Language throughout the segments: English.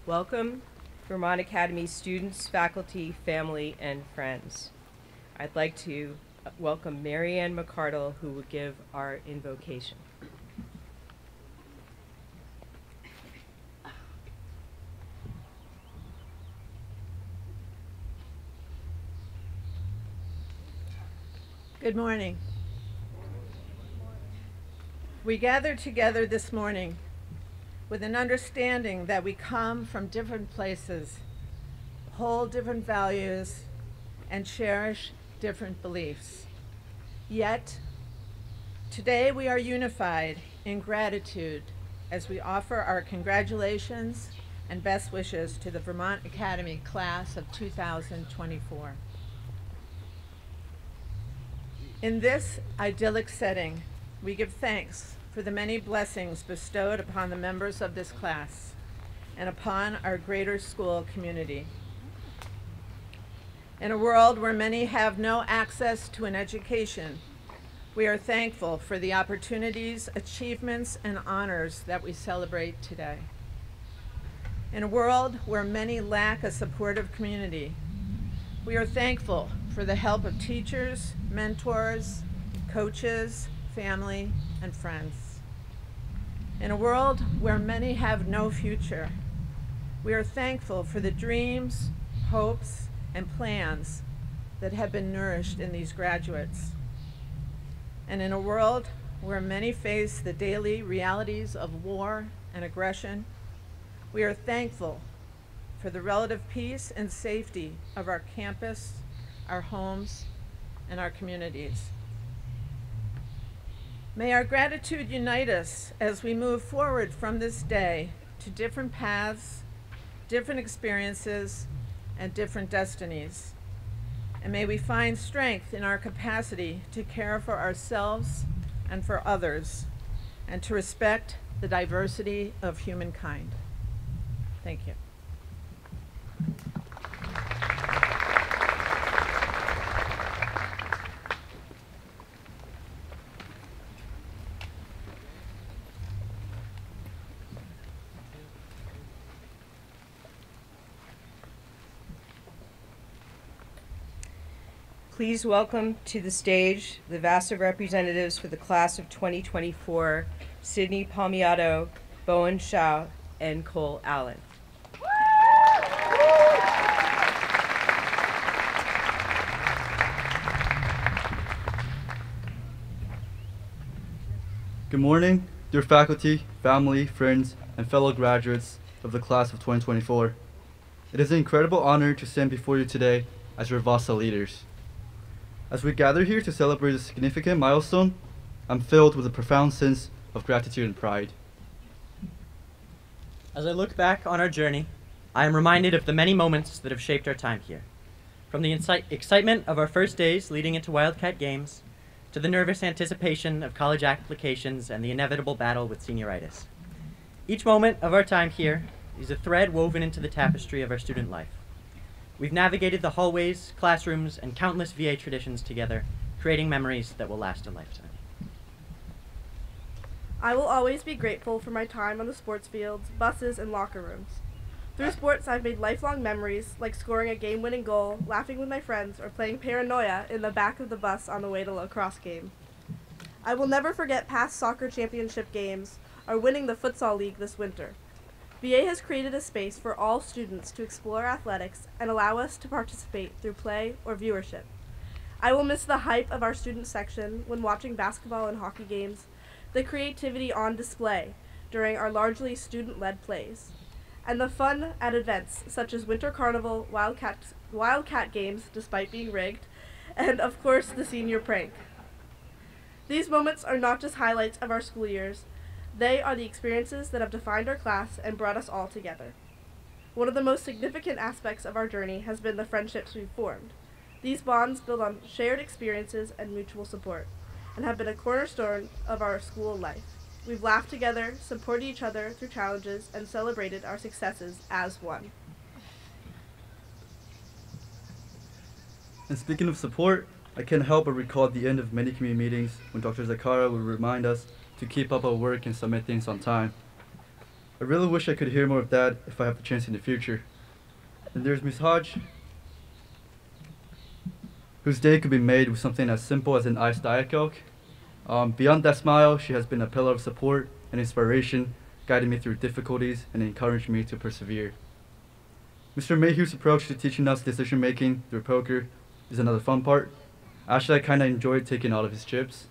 Welcome, Vermont Academy students, faculty, family, and friends. I'd like to welcome Mary Ann McCardle, who will give our invocation. Good morning. We gather together this morning with an understanding that we come from different places, hold different values, and cherish different beliefs. Yet, today we are unified in gratitude as we offer our congratulations and best wishes to the Vermont Academy class of 2024. In this idyllic setting, we give thanks for the many blessings bestowed upon the members of this class and upon our greater school community. In a world where many have no access to an education, we are thankful for the opportunities, achievements, and honors that we celebrate today. In a world where many lack a supportive community, we are thankful for the help of teachers, mentors, coaches, family, and friends. In a world where many have no future, we are thankful for the dreams, hopes, and plans that have been nourished in these graduates. And in a world where many face the daily realities of war and aggression, we are thankful for the relative peace and safety of our campus, our homes, and our communities. May our gratitude unite us as we move forward from this day to different paths, different experiences, and different destinies. And may we find strength in our capacity to care for ourselves and for others, and to respect the diversity of humankind. Thank you. Please welcome to the stage the VASA representatives for the class of 2024, Sydney Palmiato, Bowen Shao, and Cole Allen. Good morning, dear faculty, family, friends, and fellow graduates of the class of 2024. It is an incredible honor to stand before you today as your VASA leaders. As we gather here to celebrate a significant milestone, I'm filled with a profound sense of gratitude and pride. As I look back on our journey, I am reminded of the many moments that have shaped our time here. From the excitement of our first days leading into Wildcat Games, to the nervous anticipation of college applications and the inevitable battle with senioritis. Each moment of our time here is a thread woven into the tapestry of our student life. We've navigated the hallways, classrooms, and countless VA traditions together, creating memories that will last a lifetime. I will always be grateful for my time on the sports fields, buses, and locker rooms. Through sports, I've made lifelong memories, like scoring a game-winning goal, laughing with my friends, or playing paranoia in the back of the bus on the way to lacrosse game. I will never forget past soccer championship games, or winning the futsal league this winter. VA has created a space for all students to explore athletics and allow us to participate through play or viewership. I will miss the hype of our student section when watching basketball and hockey games, the creativity on display during our largely student-led plays, and the fun at events such as Winter Carnival, Wildcat Games, despite being rigged, and of course the senior prank. These moments are not just highlights of our school years, they are the experiences that have defined our class and brought us all together. One of the most significant aspects of our journey has been the friendships we've formed. These bonds build on shared experiences and mutual support, and have been a cornerstone of our school life. We've laughed together, supported each other through challenges, and celebrated our successes as one. And speaking of support, I can't help but recall the end of many community meetings when Dr. Zakara would remind us to keep up our work and submit things on time. I really wish I could hear more of that if I have the chance in the future. And there's Miss Hodge, whose day could be made with something as simple as an iced Diet Coke. Beyond that smile, she has been a pillar of support and inspiration, guiding me through difficulties and encouraging me to persevere. Mr. Mayhew's approach to teaching us decision making through poker is another fun part. Actually, I kinda enjoyed taking all of his chips.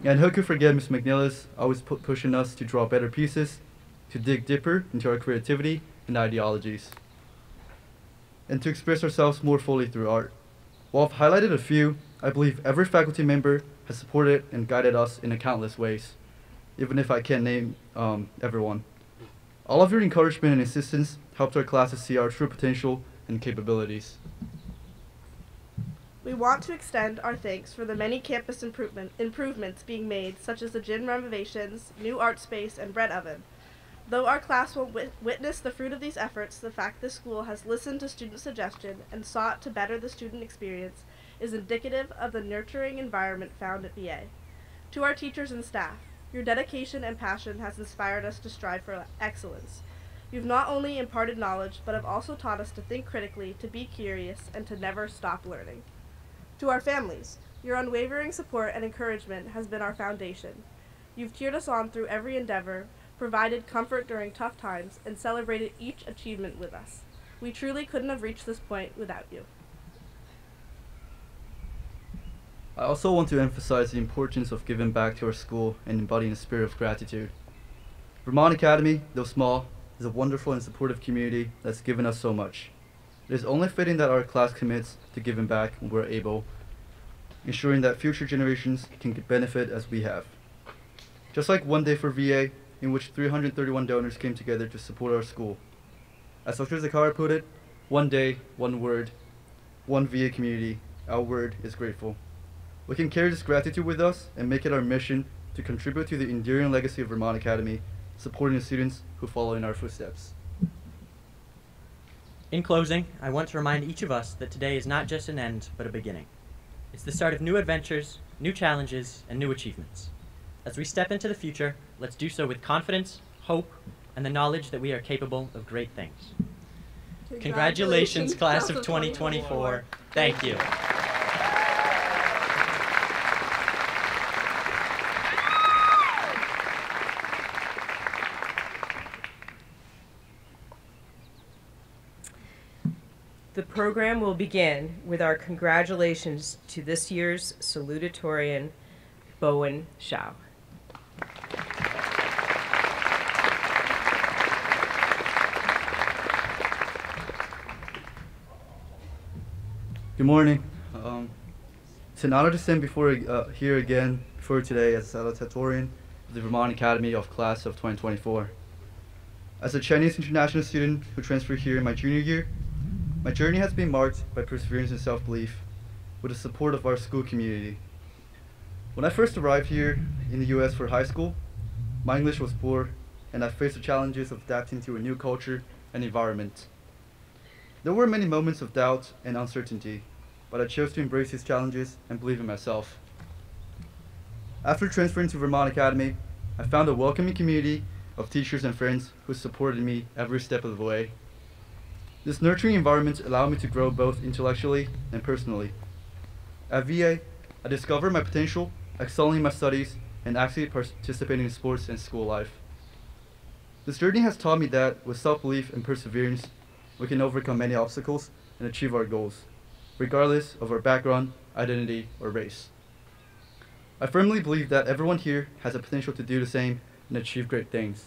And who could forget Miss McNeilis always pushing us to draw better pieces, to dig deeper into our creativity and ideologies, and to express ourselves more fully through art. While I've highlighted a few, I believe every faculty member has supported and guided us in countless ways, even if I can't name everyone. All of your encouragement and assistance helped our classes see our true potential and capabilities. We want to extend our thanks for the many campus improvements being made, such as the gym renovations, new art space, and bread oven. Though our class won't witness the fruit of these efforts, the fact this school has listened to student suggestion and sought to better the student experience is indicative of the nurturing environment found at VA. To our teachers and staff, your dedication and passion has inspired us to strive for excellence. You've not only imparted knowledge, but have also taught us to think critically, to be curious, and to never stop learning. To our families, your unwavering support and encouragement has been our foundation. You've cheered us on through every endeavor, provided comfort during tough times, and celebrated each achievement with us. We truly couldn't have reached this point without you. I also want to emphasize the importance of giving back to our school and embodying a spirit of gratitude. Vermont Academy, though small, is a wonderful and supportive community that's given us so much. It is only fitting that our class commits to giving back when we're able, ensuring that future generations can benefit as we have. Just like One Day for VA, in which 331 donors came together to support our school. As Dr. Zakara put it, one day, one word, one VA community, our word is grateful. We can carry this gratitude with us and make it our mission to contribute to the enduring legacy of Vermont Academy, supporting the students who follow in our footsteps. In closing, I want to remind each of us that today is not just an end, but a beginning. It's the start of new adventures, new challenges, and new achievements. As we step into the future, let's do so with confidence, hope, and the knowledge that we are capable of great things. Congratulations, class of 2024. Thank you. The program will begin with our congratulations to this year's salutatorian, Bowen Shao. Good morning. It's an honor to stand here again before today as salutatorian of the Vermont Academy of Class of 2024. As a Chinese international student who transferred here in my junior year, my journey has been marked by perseverance and self-belief with the support of our school community. When I first arrived here in the US for high school, my English was poor and I faced the challenges of adapting to a new culture and environment. There were many moments of doubt and uncertainty, but I chose to embrace these challenges and believe in myself. After transferring to Vermont Academy, I found a welcoming community of teachers and friends who supported me every step of the way. This nurturing environment allowed me to grow both intellectually and personally. At VA, I discovered my potential, excelling in my studies, and actively participating in sports and school life. This journey has taught me that with self-belief and perseverance, we can overcome many obstacles and achieve our goals, regardless of our background, identity, or race. I firmly believe that everyone here has the potential to do the same and achieve great things.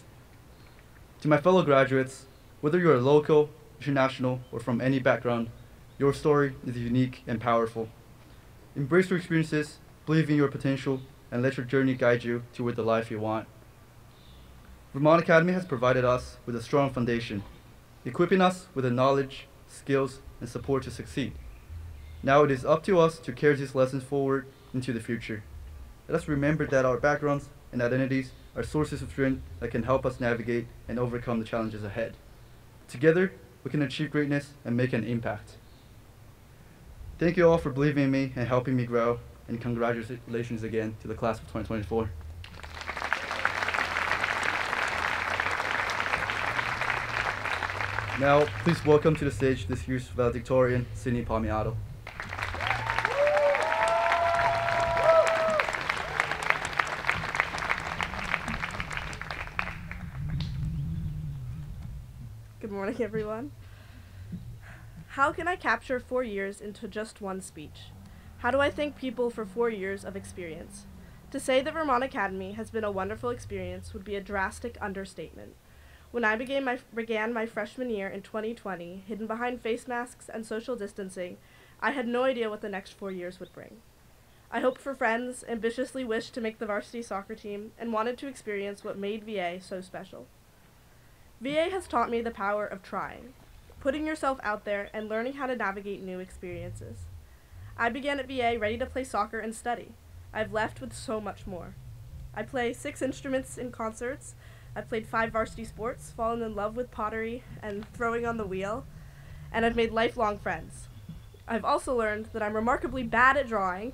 To my fellow graduates, whether you are local, international, or from any background, your story is unique and powerful. Embrace your experiences, believe in your potential, and let your journey guide you toward the life you want. Vermont Academy has provided us with a strong foundation, equipping us with the knowledge, skills, and support to succeed. Now it is up to us to carry these lessons forward into the future. Let us remember that our backgrounds and identities are sources of strength that can help us navigate and overcome the challenges ahead. Together, we can achieve greatness and make an impact. Thank you all for believing in me and helping me grow, and congratulations again to the class of 2024. Now, please welcome to the stage this year's valedictorian, Sydney Palmiato. Good morning, everyone. How can I capture 4 years into just one speech? How do I thank people for 4 years of experience? To say that Vermont Academy has been a wonderful experience would be a drastic understatement. When I began my freshman year in 2020, hidden behind face masks and social distancing, I had no idea what the next 4 years would bring. I hoped for friends, ambitiously wished to make the varsity soccer team, and wanted to experience what made VA so special. VA has taught me the power of trying, putting yourself out there and learning how to navigate new experiences. I began at VA ready to play soccer and study. I've left with so much more. I play 6 instruments in concerts. I've played 5 varsity sports, fallen in love with pottery and throwing on the wheel, and I've made lifelong friends. I've also learned that I'm remarkably bad at drawing.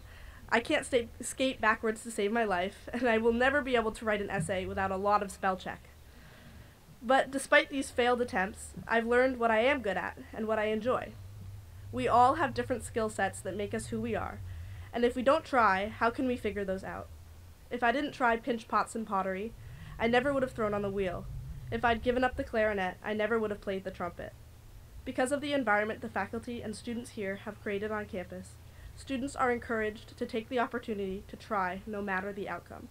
I can't skate backwards to save my life, and I will never be able to write an essay without a lot of spell check. But despite these failed attempts, I've learned what I am good at and what I enjoy. We all have different skill sets that make us who we are, and if we don't try, how can we figure those out? If I didn't try pinch pots and pottery, I never would have thrown on the wheel. If I'd given up the clarinet, I never would have played the trumpet. Because of the environment the faculty and students here have created on campus, students are encouraged to take the opportunity to try no matter the outcome.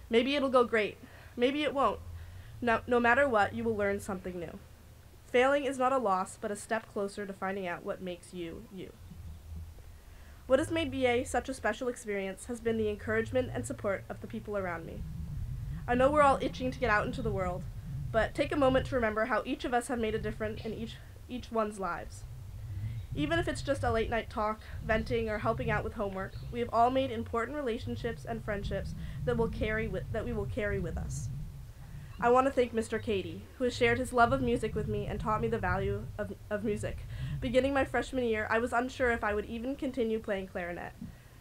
Maybe it'll go great, maybe it won't. No matter what, you will learn something new. Failing is not a loss, but a step closer to finding out what makes you, you. What has made VA such a special experience has been the encouragement and support of the people around me. I know we're all itching to get out into the world, but take a moment to remember how each of us have made a difference in each one's lives. Even if it's just a late night talk, venting, or helping out with homework, we have all made important relationships and friendships that we will carry with us. I want to thank Mr. Cady, who has shared his love of music with me and taught me the value of music. Beginning my freshman year, I was unsure if I would even continue playing clarinet.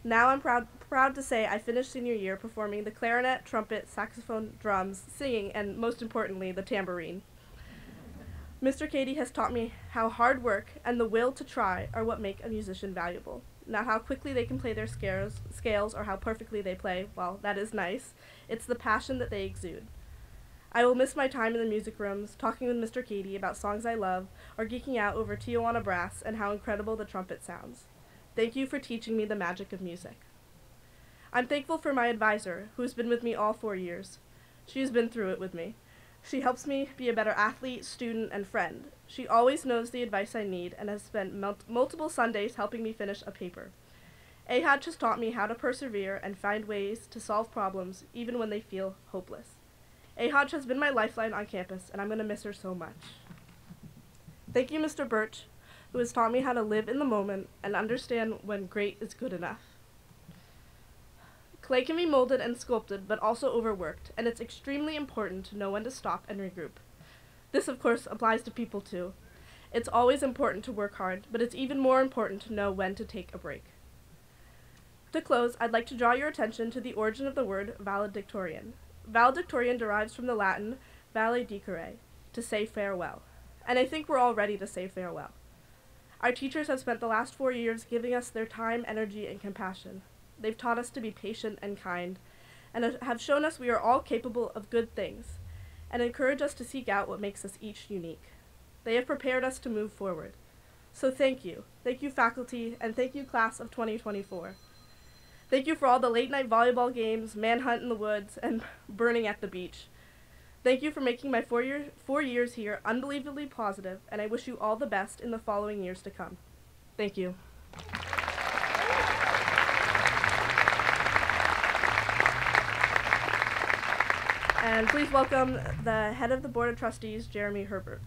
Now I'm proud to say I finished senior year performing the clarinet, trumpet, saxophone, drums, singing, and most importantly, the tambourine. Mr. Cady has taught me how hard work and the will to try are what make a musician valuable. Not how quickly they can play their scales or how perfectly they play, well, that is nice. It's the passion that they exude. I will miss my time in the music rooms, talking with Mr. Cady about songs I love, or geeking out over Tijuana brass and how incredible the trumpet sounds. Thank you for teaching me the magic of music. I'm thankful for my advisor, who has been with me all 4 years. She has been through it with me. She helps me be a better athlete, student, and friend. She always knows the advice I need and has spent multiple Sundays helping me finish a paper. AHAD has taught me how to persevere and find ways to solve problems even when they feel hopeless. AHAD has been my lifeline on campus, and I'm going to miss her so much. Thank you, Mr. Birch, who has taught me how to live in the moment and understand when great is good enough. Clay can be molded and sculpted, but also overworked, and it's extremely important to know when to stop and regroup. This, of course, applies to people too. It's always important to work hard, but it's even more important to know when to take a break. To close, I'd like to draw your attention to the origin of the word valedictorian. Valedictorian derives from the Latin valedicere, to say farewell, and I think we're all ready to say farewell. Our teachers have spent the last 4 years giving us their time, energy, and compassion. They've taught us to be patient and kind, and have shown us we are all capable of good things, and encourage us to seek out what makes us each unique. They have prepared us to move forward. So thank you. Thank you, faculty, and thank you, class of 2024. Thank you for all the late-night volleyball games, manhunt in the woods, and burning at the beach. Thank you for making my 4 years here unbelievably positive, and I wish you all the best in the following years to come. Thank you. And please welcome the head of the Board of Trustees, Jeremy Herbert.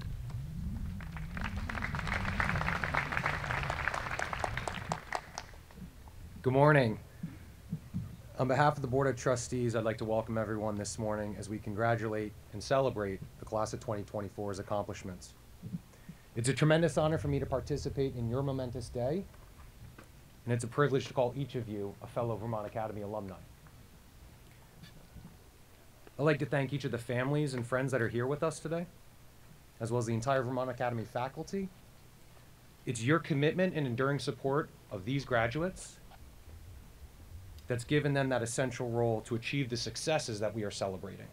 Good morning. On behalf of the Board of Trustees, I'd like to welcome everyone this morning as we congratulate and celebrate the class of 2024's accomplishments. It's a tremendous honor for me to participate in your momentous day, and it's a privilege to call each of you a fellow Vermont Academy alumni. I'd like to thank each of the families and friends that are here with us today. as well as the entire Vermont Academy faculty. It's your commitment and enduring support of these graduates that's given them that essential role to achieve the successes that we are celebrating.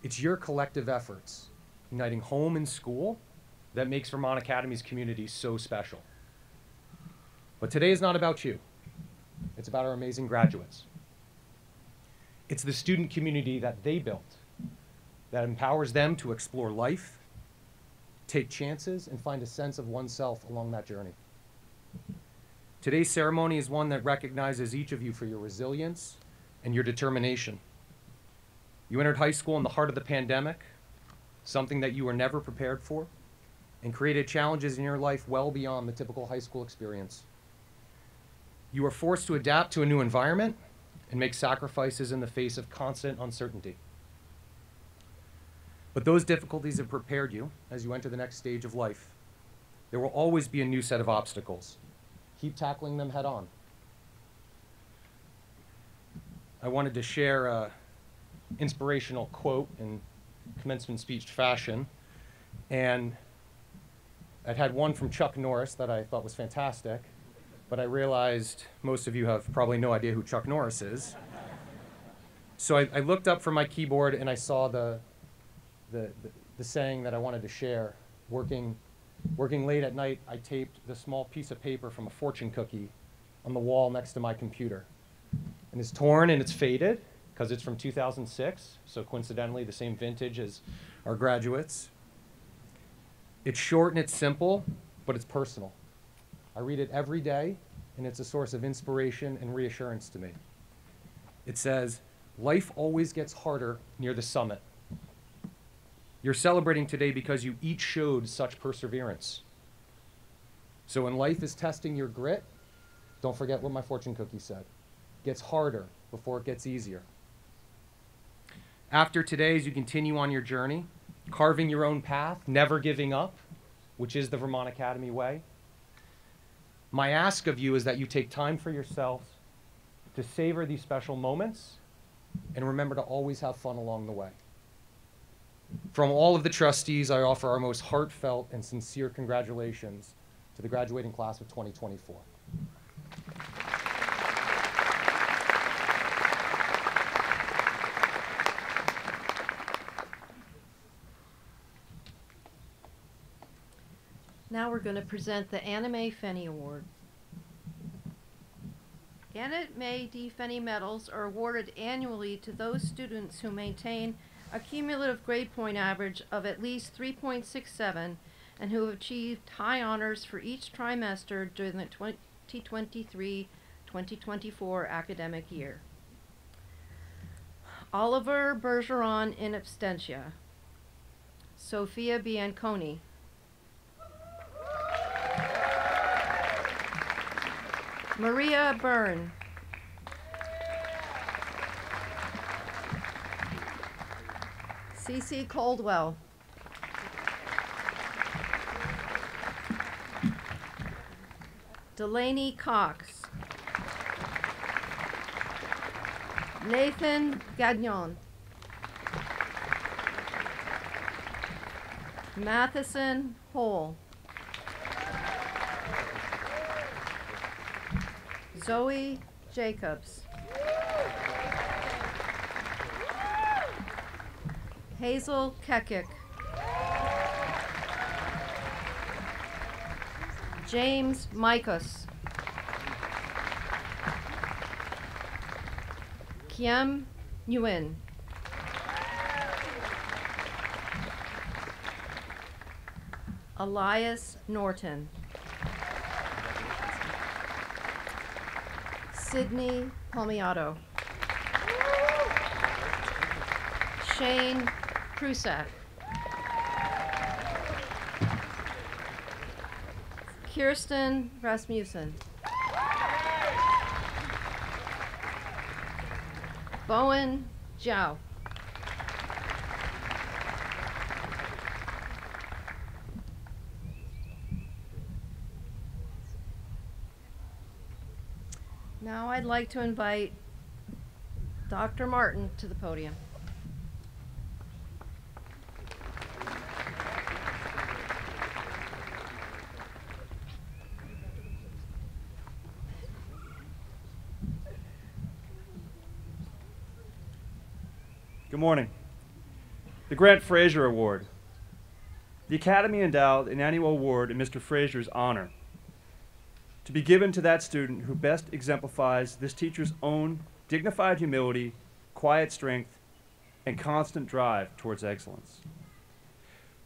It's your collective efforts, uniting home and school, that makes Vermont Academy's community so special. But today is not about you. It's about our amazing graduates. It's the student community that they built that empowers them to explore life, take chances, and find a sense of oneself along that journey. Today's ceremony is one that recognizes each of you for your resilience and your determination. You entered high school in the heart of the pandemic, something that you were never prepared for, and created challenges in your life well beyond the typical high school experience. You were forced to adapt to a new environment and make sacrifices in the face of constant uncertainty. But those difficulties have prepared you as you enter the next stage of life. There will always be a new set of obstacles. Keep tackling them head on. I wanted to share an inspirational quote in commencement speech fashion, and I'd had one from Chuck Norris that I thought was fantastic, but I realized most of you have probably no idea who Chuck Norris is. So I looked up from my keyboard and I saw the saying that I wanted to share. Working late at night, I taped the small piece of paper from a fortune cookie on the wall next to my computer. And it's torn and it's faded because it's from 2006, so coincidentally the same vintage as our graduates. It's short and it's simple, but it's personal. I read it every day, and it's a source of inspiration and reassurance to me. It says, "Life always gets harder near the summit." You're celebrating today because you each showed such perseverance. So when life is testing your grit, don't forget what my fortune cookie said. It gets harder before it gets easier. After today, as you continue on your journey, carving your own path, never giving up, which is the Vermont Academy way, my ask of you is that you take time for yourselves to savor these special moments and remember to always have fun along the way. From all of the trustees, I offer our most heartfelt and sincere congratulations to the graduating class of 2024. Now we're going to present the Anna Mae Fenney Award. Anna Mae D. Fenney medals are awarded annually to those students who maintain a cumulative grade point average of at least 3.67 and who have achieved high honors for each trimester during the 2023-2024 academic year. Oliver Bergeron in absentia. Sophia Bianconi. Maria Byrne. Cece Coldwell. Delaney Cox. Nathan Gagnon. Matheson Hole. Zoe Jacobs. Hazel Kekic. James Mikus. Kiem Nguyen. Elias Norton. Sydney Palmiato. Shane Prusak. Kirsten Rasmussen. Bowen Zhao. Now I'd like to invite Dr. Martin to the podium. Good morning. The Grant Fraser Award. The Academy endowed an annual award in Mr. Fraser's honor to be given to that student who best exemplifies this teacher's own dignified humility, quiet strength, and constant drive towards excellence.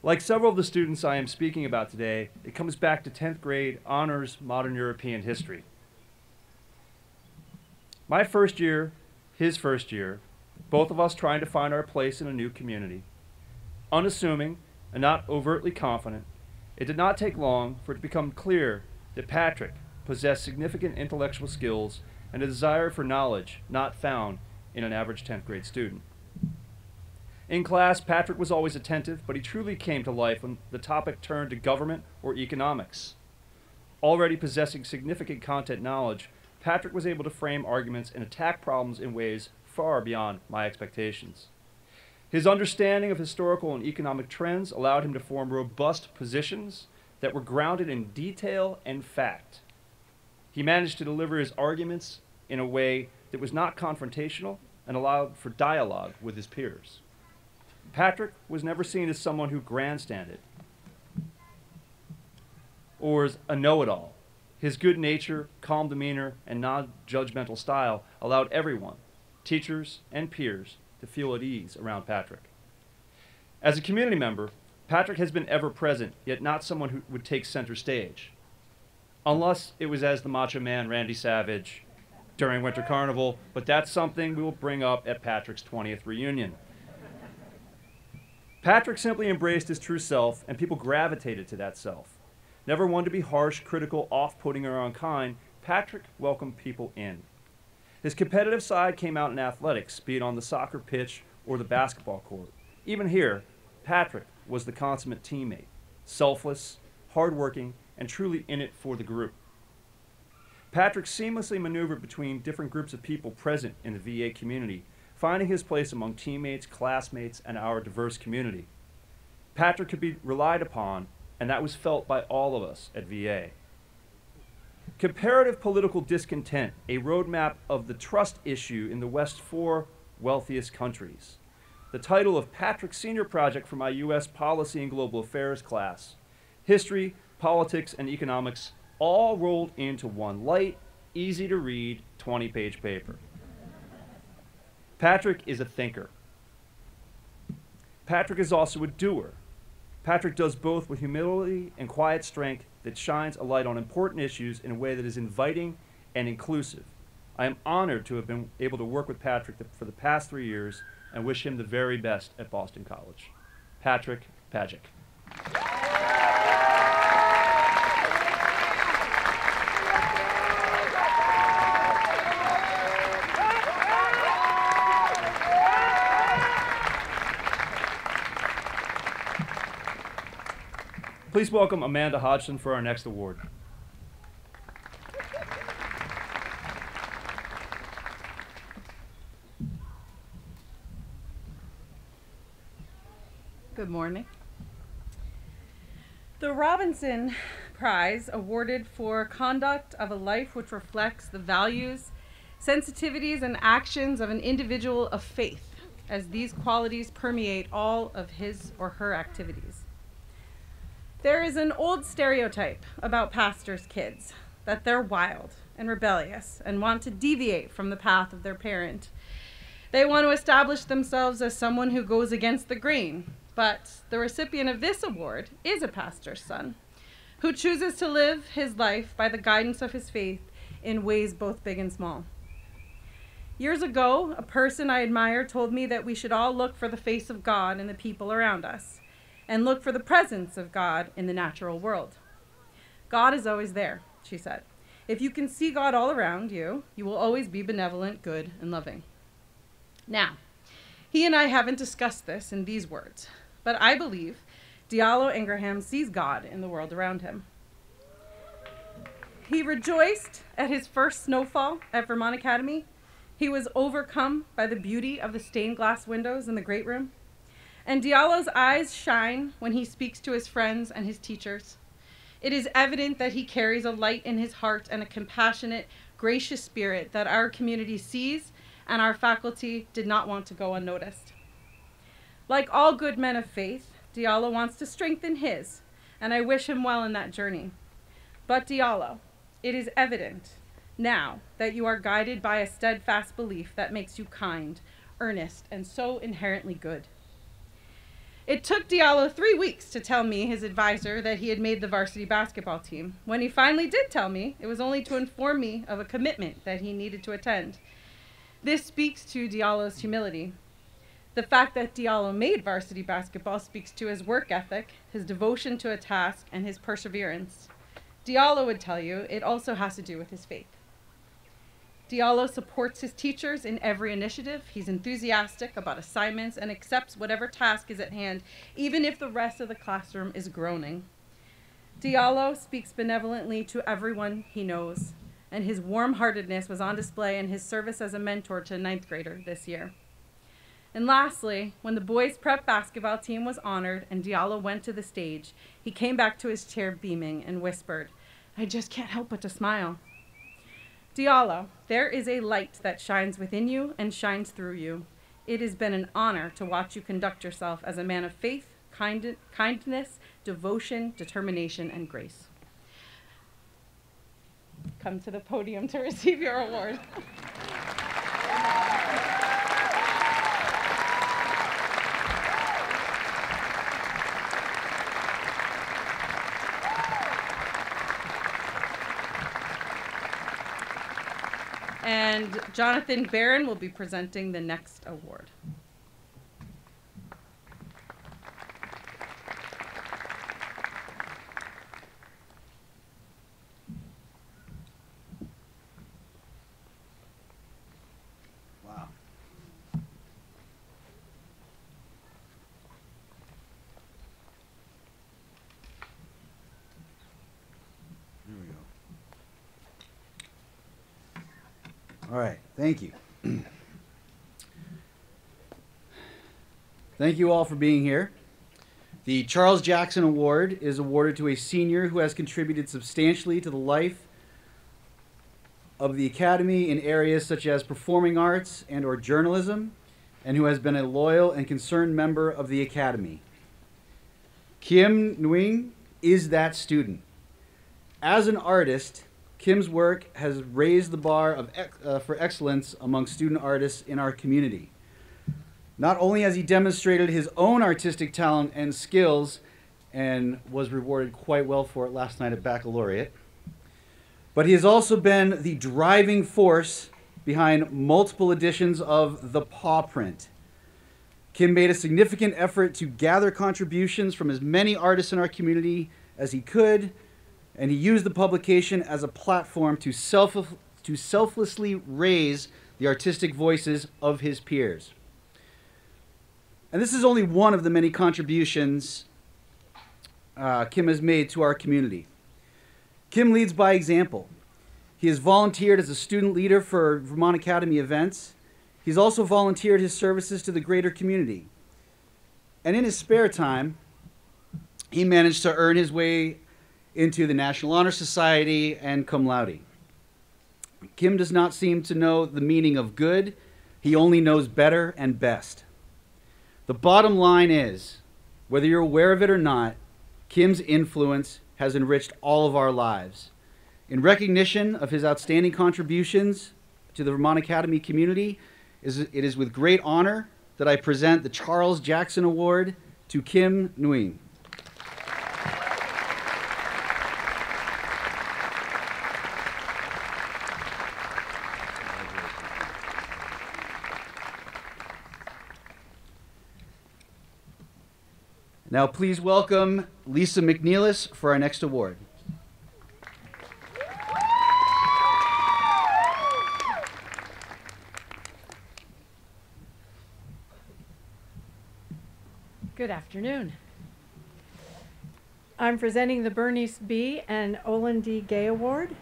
Like several of the students I am speaking about today, it comes back to 10th grade honors modern European history. My first year, his first year, both of us trying to find our place in a new community. Unassuming and not overtly confident, it did not take long for it to become clear that Patrick possessed significant intellectual skills and a desire for knowledge not found in an average 10th grade student. In class, Patrick was always attentive, but he truly came to life when the topic turned to government or economics. Already possessing significant content knowledge, Patrick was able to frame arguments and attack problems in ways far beyond my expectations. His understanding of historical and economic trends allowed him to form robust positions that were grounded in detail and fact. He managed to deliver his arguments in a way that was not confrontational and allowed for dialogue with his peers. Patrick was never seen as someone who grandstanded or as a know-it-all. His good nature, calm demeanor, and non-judgmental style allowed everyone, teachers and peers, to feel at ease around Patrick. As a community member, Patrick has been ever present, yet not someone who would take center stage. Unless it was as the Macho Man Randy Savage during Winter Carnival, but that's something we will bring up at Patrick's 20th reunion. Patrick simply embraced his true self, and people gravitated to that self. Never one to be harsh, critical, off-putting, or unkind, Patrick welcomed people in. His competitive side came out in athletics, be it on the soccer pitch or the basketball court. Even here, Patrick was the consummate teammate, selfless, hardworking, and truly in it for the group. Patrick seamlessly maneuvered between different groups of people present in the VA community, finding his place among teammates, classmates, and our diverse community. Patrick could be relied upon, and that was felt by all of us at VA. Comparative political discontent, a roadmap of the trust issue in the West's 4 wealthiest countries. The title of Patrick's senior project for my U.S. Policy and Global Affairs class. History, politics, and economics all rolled into one light, easy to read, 20-page paper. Patrick is a thinker. Patrick is also a doer. Patrick does both with humility and quiet strength that shines a light on important issues in a way that is inviting and inclusive. I am honored to have been able to work with Patrick for the past 3 years and wish him the very best at Boston College. Patrick Pajic. Please welcome Amanda Hodgson for our next award. Good morning. The Robinson Prize, awarded for conduct of a life which reflects the values, sensitivities, and actions of an individual of faith, as these qualities permeate all of his or her activities. There is an old stereotype about pastors' kids, that they're wild and rebellious and want to deviate from the path of their parent. They want to establish themselves as someone who goes against the grain, but the recipient of this award is a pastor's son, who chooses to live his life by the guidance of his faith in ways both big and small. Years ago, a person I admire told me that we should all look for the face of God in the people around us, and look for the presence of God in the natural world. God is always there, she said. If you can see God all around you, you will always be benevolent, good, and loving. Now, he and I haven't discussed this in these words, but I believe Diallo Ingraham sees God in the world around him. He rejoiced at his first snowfall at Vermont Academy. He was overcome by the beauty of the stained glass windows in the great room. And Diallo's eyes shine when he speaks to his friends and his teachers. It is evident that he carries a light in his heart and a compassionate, gracious spirit that our community sees and our faculty did not want to go unnoticed. Like all good men of faith, Diallo wants to strengthen his, and I wish him well in that journey. But Diallo, it is evident now that you are guided by a steadfast belief that makes you kind, earnest, and so inherently good. It took Diallo 3 weeks to tell me, his advisor, that he had made the varsity basketball team. When he finally did tell me, it was only to inform me of a commitment that he needed to attend. This speaks to Diallo's humility. The fact that Diallo made varsity basketball speaks to his work ethic, his devotion to a task, and his perseverance. Diallo would tell you it also has to do with his faith. Diallo supports his teachers in every initiative. He's enthusiastic about assignments and accepts whatever task is at hand, even if the rest of the classroom is groaning. Diallo speaks benevolently to everyone he knows, and his warm-heartedness was on display in his service as a mentor to a 9th grader this year. And lastly, when the boys' prep basketball team was honored and Diallo went to the stage, he came back to his chair beaming and whispered, "I just can't help but to smile." Diallo, there is a light that shines within you and shines through you. It has been an honor to watch you conduct yourself as a man of faith, kindness, devotion, determination, and grace. Come to the podium to receive your award. And Jonathan Barron will be presenting the next award. Wow. Here we go. All right, thank you. Thank you all for being here. The Charles Jackson Award is awarded to a senior who has contributed substantially to the life of the Academy in areas such as performing arts and or journalism, and who has been a loyal and concerned member of the Academy. Kim Nguyen is that student. As an artist, Kim's work has raised the bar for excellence among student artists in our community. Not only has he demonstrated his own artistic talent and skills and was rewarded quite well for it last night at Baccalaureate, but he has also been the driving force behind multiple editions of The Paw Print. Kim made a significant effort to gather contributions from as many artists in our community as he could, and he used the publication as a platform to selflessly raise the artistic voices of his peers. And this is only one of the many contributions Kim has made to our community. Kim leads by example. He has volunteered as a student leader for Vermont Academy events. He's also volunteered his services to the greater community. And in his spare time, he managed to earn his way into the National Honor Society and cum laude. Kim does not seem to know the meaning of good. He only knows better and best. The bottom line is, whether you're aware of it or not, Kim's influence has enriched all of our lives. In recognition of his outstanding contributions to the Vermont Academy community, it is with great honor that I present the Charles Jackson Award to Kim Nguyen. Now please welcome Lisa McNeilis for our next award. Good afternoon. I'm presenting the Bernice B. and Olin D. Gay Award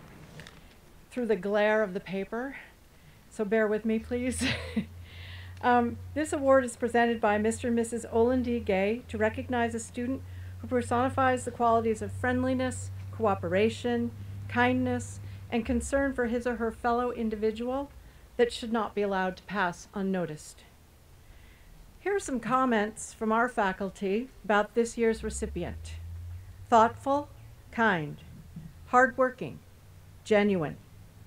through the glare of the paper, so bear with me, please. This award is presented by Mr. and Mrs. Olin D. Gay to recognize a student who personifies the qualities of friendliness, cooperation, kindness, and concern for his or her fellow individual that should not be allowed to pass unnoticed. Here are some comments from our faculty about this year's recipient. Thoughtful, kind, hardworking, genuine,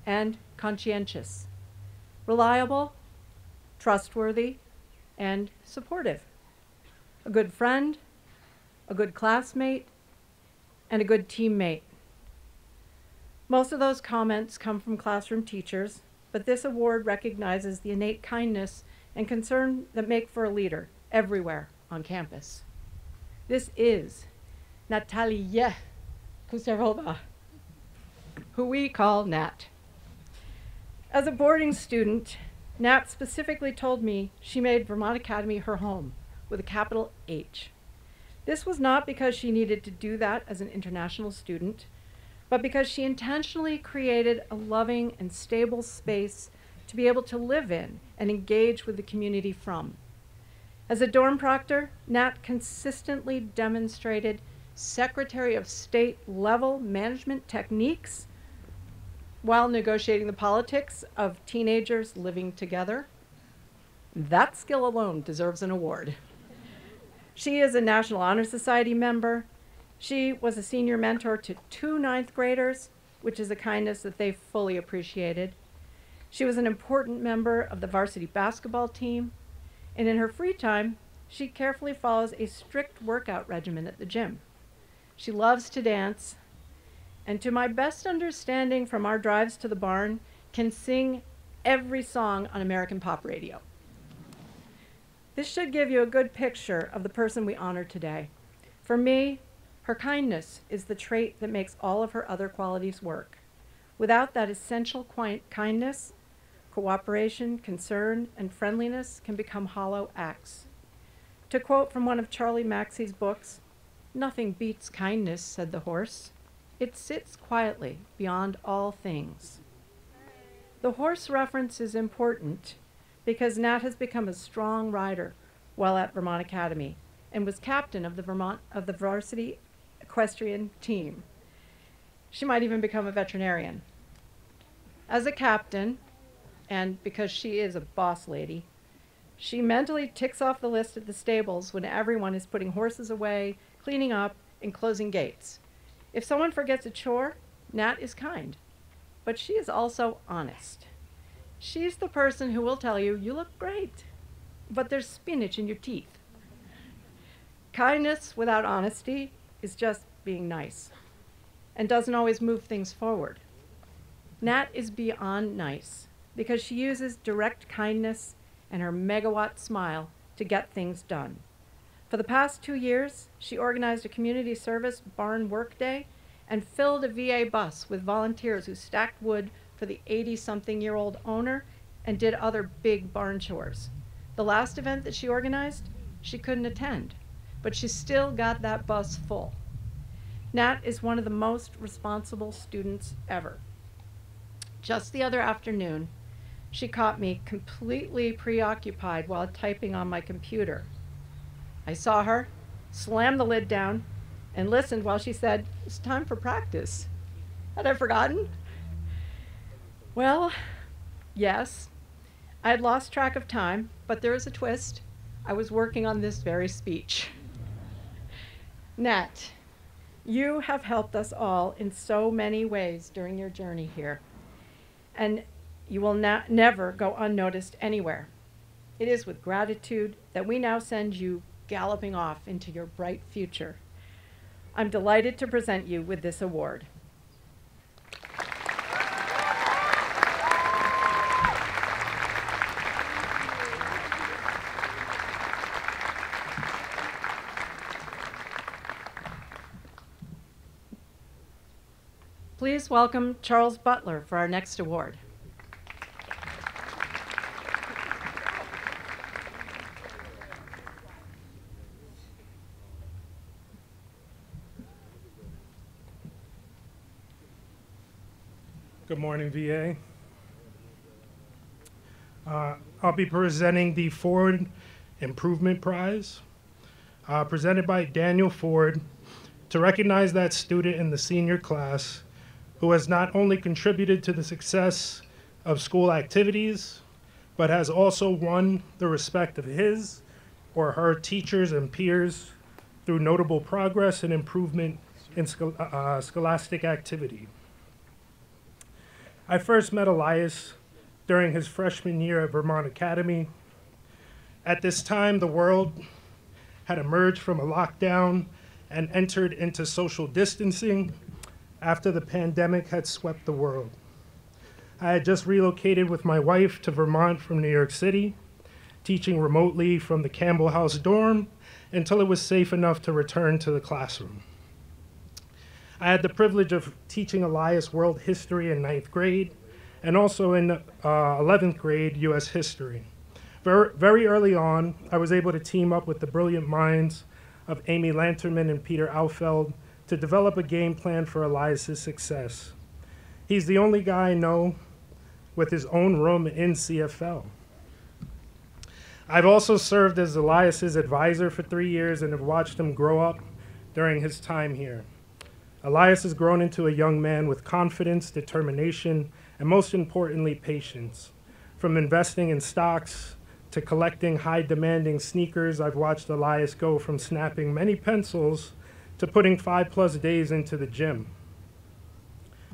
and conscientious. Reliable, trustworthy, and supportive. A good friend, a good classmate, and a good teammate. Most of those comments come from classroom teachers, but this award recognizes the innate kindness and concern that make for a leader everywhere on campus. This is Natalia Kusarova, who we call Nat. As a boarding student, Nat specifically told me she made Vermont Academy her home, with a capital H. This was not because she needed to do that as an international student, but because she intentionally created a loving and stable space to be able to live in and engage with the community from. As a dorm proctor, Nat consistently demonstrated Secretary of State level management techniques while negotiating the politics of teenagers living together. That skill alone deserves an award. She is a National Honor Society member. She was a senior mentor to 2 ninth graders, which is a kindness that they fully appreciated. She was an important member of the varsity basketball team, and in her free time, she carefully follows a strict workout regimen at the gym. She loves to dance, and to my best understanding from our drives to the barn, can sing every song on American pop radio. This should give you a good picture of the person we honor today. For me, her kindness is the trait that makes all of her other qualities work. Without that essential kindness, cooperation, concern, and friendliness can become hollow acts. To quote from one of Charlie Maxey's books, "Nothing beats kindness," said the horse. "It sits quietly beyond all things." The horse reference is important because Nat has become a strong rider while at Vermont Academy and was captain of the varsity equestrian team. She might even become a veterinarian. As a captain, and because she is a boss lady, she mentally ticks off the list at the stables when everyone is putting horses away, cleaning up, and closing gates. If someone forgets a chore, Nat is kind, but she is also honest. She's the person who will tell you, "You look great, but there's spinach in your teeth." Kindness without honesty is just being nice and doesn't always move things forward. Nat is beyond nice because she uses direct kindness and her megawatt smile to get things done. For the past 2 years, she organized a community service barn work day and filled a VA bus with volunteers who stacked wood for the 80-something-year-old owner and did other big barn chores. The last event that she organized, she couldn't attend, but she still got that bus full. Nat is one of the most responsible students ever. Just the other afternoon, she caught me completely preoccupied while typing on my computer. I saw her, slam the lid down, and listened while she said, "It's time for practice." Had I forgotten? Well, yes. I had lost track of time, but there is a twist. I was working on this very speech. Nat, you have helped us all in so many ways during your journey here, and you will never go unnoticed anywhere. It is with gratitude that we now send you galloping off into your bright future. I'm delighted to present you with this award. Please welcome Charles Butler for our next award. Good morning, VA. I'll be presenting the Ford Improvement Prize, presented by Daniel Ford, to recognize that student in the senior class who has not only contributed to the success of school activities, but has also won the respect of his or her teachers and peers through notable progress and improvement in scholastic activity. I first met Elias during his freshman year at Vermont Academy. At this time, the world had emerged from a lockdown and entered into social distancing after the pandemic had swept the world. I had just relocated with my wife to Vermont from New York City, teaching remotely from the Campbell House dorm until it was safe enough to return to the classroom. I had the privilege of teaching Elias world history in 9th grade and also in 11th grade US history. Very early on, I was able to team up with the brilliant minds of Amy Lanterman and Peter Aufeld to develop a game plan for Elias's success. He's the only guy I know with his own room in CFL. I've also served as Elias's advisor for 3 years and have watched him grow up during his time here. Elias has grown into a young man with confidence, determination, and most importantly, patience. From investing in stocks to collecting high-demanding sneakers, I've watched Elias go from snapping many pencils to putting 5+ days into the gym.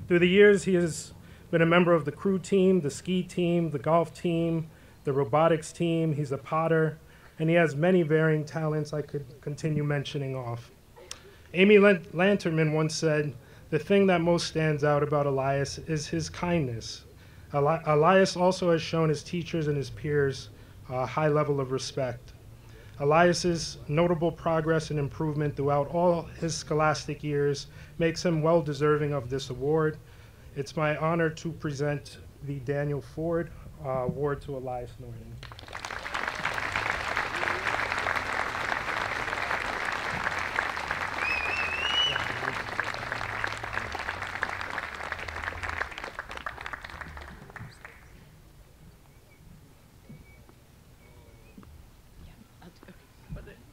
Through the years, he has been a member of the crew team, the ski team, the golf team, the robotics team. He's a potter, and he has many varying talents I could continue mentioning off. Amy Lanterman once said, "The thing that most stands out about Elias is his kindness." Elias also has shown his teachers and his peers a high level of respect. Elias's notable progress and improvement throughout all his scholastic years makes him well deserving of this award. It's my honor to present the Daniel Ford Award to Elias Norton.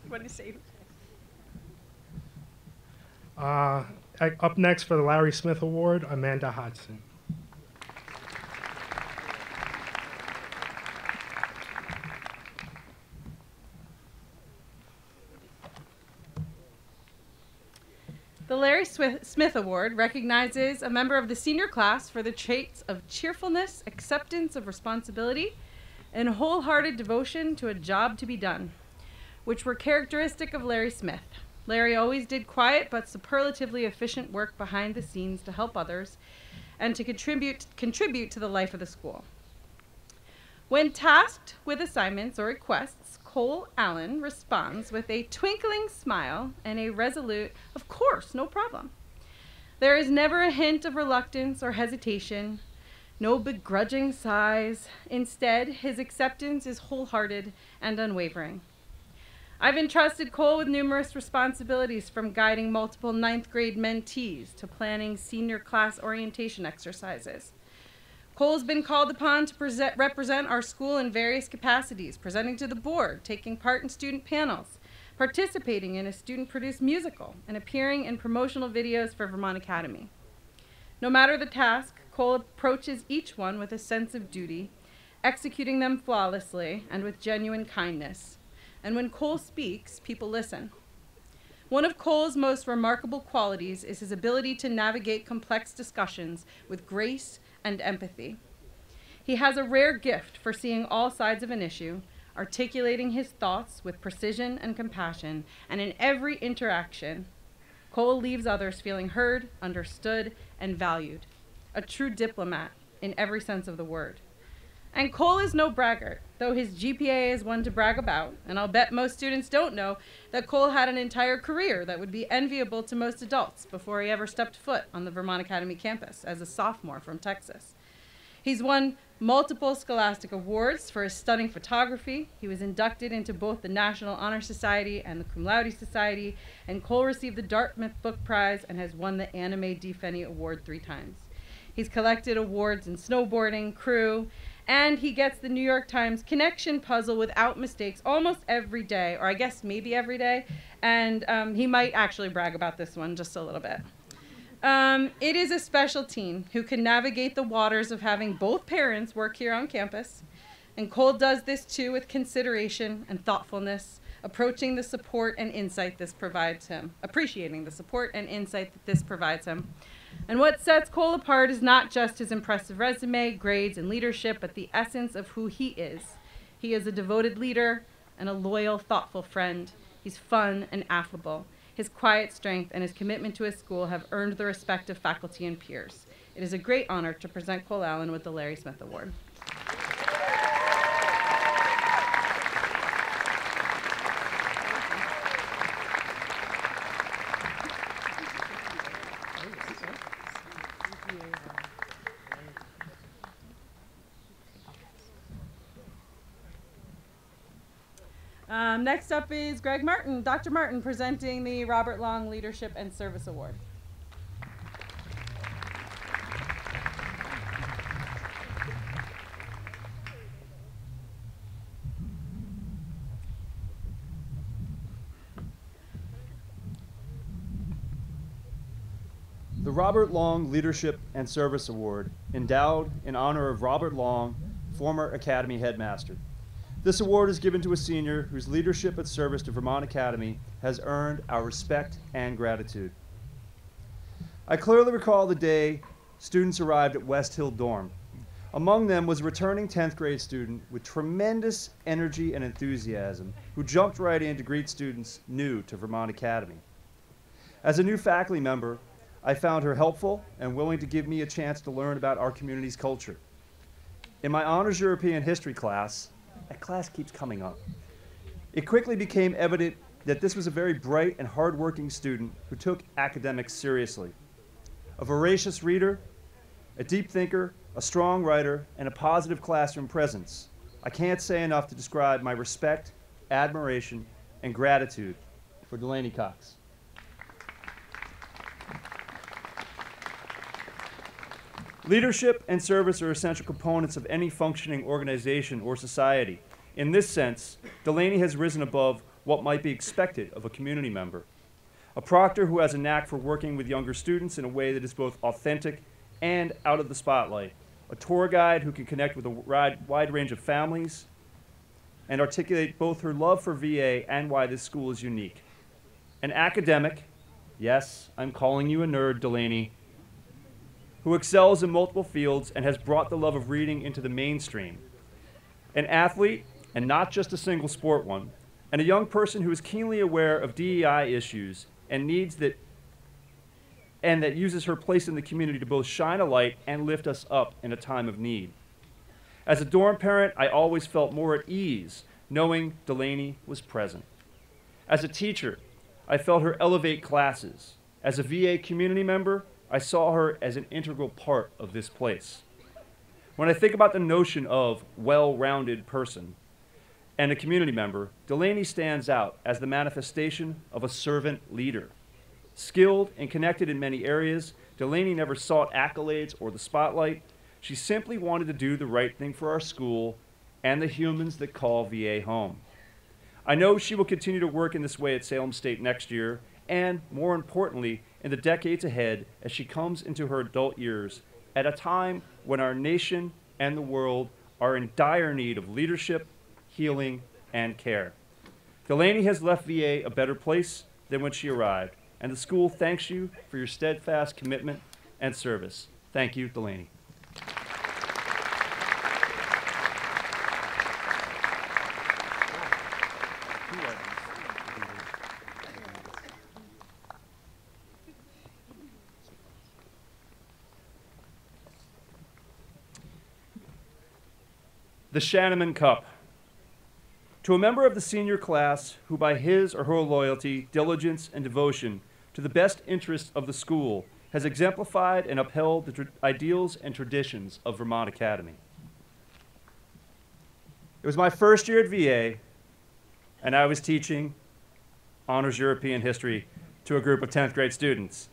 What did it say? Up next for the Larry Smith Award, Amanda Hodson. The Larry Smith Award recognizes a member of the senior class for the traits of cheerfulness, acceptance of responsibility, and wholehearted devotion to a job to be done, which were characteristic of Larry Smith. Larry always did quiet but superlatively efficient work behind the scenes to help others and to contribute to the life of the school. When tasked with assignments or requests, Cole Allen responds with a twinkling smile and a resolute, "Of course, no problem." There is never a hint of reluctance or hesitation, no begrudging sighs. Instead, his acceptance is wholehearted and unwavering. I've entrusted Cole with numerous responsibilities, from guiding multiple 9th grade mentees to planning senior class orientation exercises. Cole's been called upon to represent our school in various capacities, presenting to the board, taking part in student panels, participating in a student-produced musical, and appearing in promotional videos for Vermont Academy. No matter the task, Cole approaches each one with a sense of duty, executing them flawlessly and with genuine kindness. And when Cole speaks, people listen. One of Cole's most remarkable qualities is his ability to navigate complex discussions with grace and empathy. He has a rare gift for seeing all sides of an issue, articulating his thoughts with precision and compassion, and in every interaction, Cole leaves others feeling heard, understood, and valued. A true diplomat in every sense of the word. And Cole is no braggart, though his GPA is one to brag about, and I'll bet most students don't know that Cole had an entire career that would be enviable to most adults before he ever stepped foot on the Vermont Academy campus as a sophomore from Texas. He's won multiple scholastic awards for his stunning photography. He was inducted into both the National Honor Society and the Cum Laude Society, and Cole received the Dartmouth Book Prize and has won the Anime D. Fenney Award 3 times. He's collected awards in snowboarding, crew, and he gets the New York Times connection puzzle without mistakes almost every day, or I guess maybe every day, and he might actually brag about this one just a little bit. It is a special teen who can navigate the waters of having both parents work here on campus, and Cole does this too with consideration and thoughtfulness, approaching the support and insight this provides him, appreciating the support and insight that this provides him. And what sets Cole apart is not just his impressive resume, grades, and leadership, but the essence of who he is. He is a devoted leader and a loyal, thoughtful friend. He's fun and affable. His quiet strength and his commitment to his school have earned the respect of faculty and peers. It is a great honor to present Cole Allen with the Larry Smith Award. Next up is Greg Martin, Dr. Martin, presenting the Robert Long Leadership and Service Award. The Robert Long Leadership and Service Award, endowed in honor of Robert Long, former Academy headmaster. This award is given to a senior whose leadership and service to Vermont Academy has earned our respect and gratitude. I clearly recall the day students arrived at West Hill Dorm. Among them was a returning 10th grade student with tremendous energy and enthusiasm who jumped right in to greet students new to Vermont Academy. As a new faculty member, I found her helpful and willing to give me a chance to learn about our community's culture. In my Honors European History class, that class keeps coming up, it quickly became evident that this was a very bright and hardworking student who took academics seriously. A voracious reader, a deep thinker, a strong writer, and a positive classroom presence. I can't say enough to describe my respect, admiration, and gratitude for Delaney Cox. Leadership and service are essential components of any functioning organization or society. In this sense, Delaney has risen above what might be expected of a community member. A proctor who has a knack for working with younger students in a way that is both authentic and out of the spotlight. A tour guide who can connect with a wide range of families and articulate both her love for VA and why this school is unique. An academic, yes, I'm calling you a nerd, Delaney, who excels in multiple fields and has brought the love of reading into the mainstream. An athlete, and not just a single sport one, and a young person who is keenly aware of DEI issues and that uses her place in the community to both shine a light and lift us up in a time of need. As a dorm parent, I always felt more at ease knowing Delaney was present. As a teacher, I felt her elevate classes. As a VA community member, I saw her as an integral part of this place. When I think about the notion of well-rounded person and a community member, Delaney stands out as the manifestation of a servant leader. Skilled and connected in many areas, Delaney never sought accolades or the spotlight. She simply wanted to do the right thing for our school and the humans that call VA home. I know she will continue to work in this way at Salem State next year, and more importantly, in the decades ahead as she comes into her adult years at a time when our nation and the world are in dire need of leadership, healing, and care. Delaney has left VA a better place than when she arrived, and the school thanks you for your steadfast commitment and service. Thank you, Delaney. The Shanneman Cup. To a member of the senior class who by his or her loyalty, diligence, and devotion to the best interests of the school has exemplified and upheld the ideals and traditions of Vermont Academy. It was my first year at VA, and I was teaching Honors European History to a group of 10th grade students.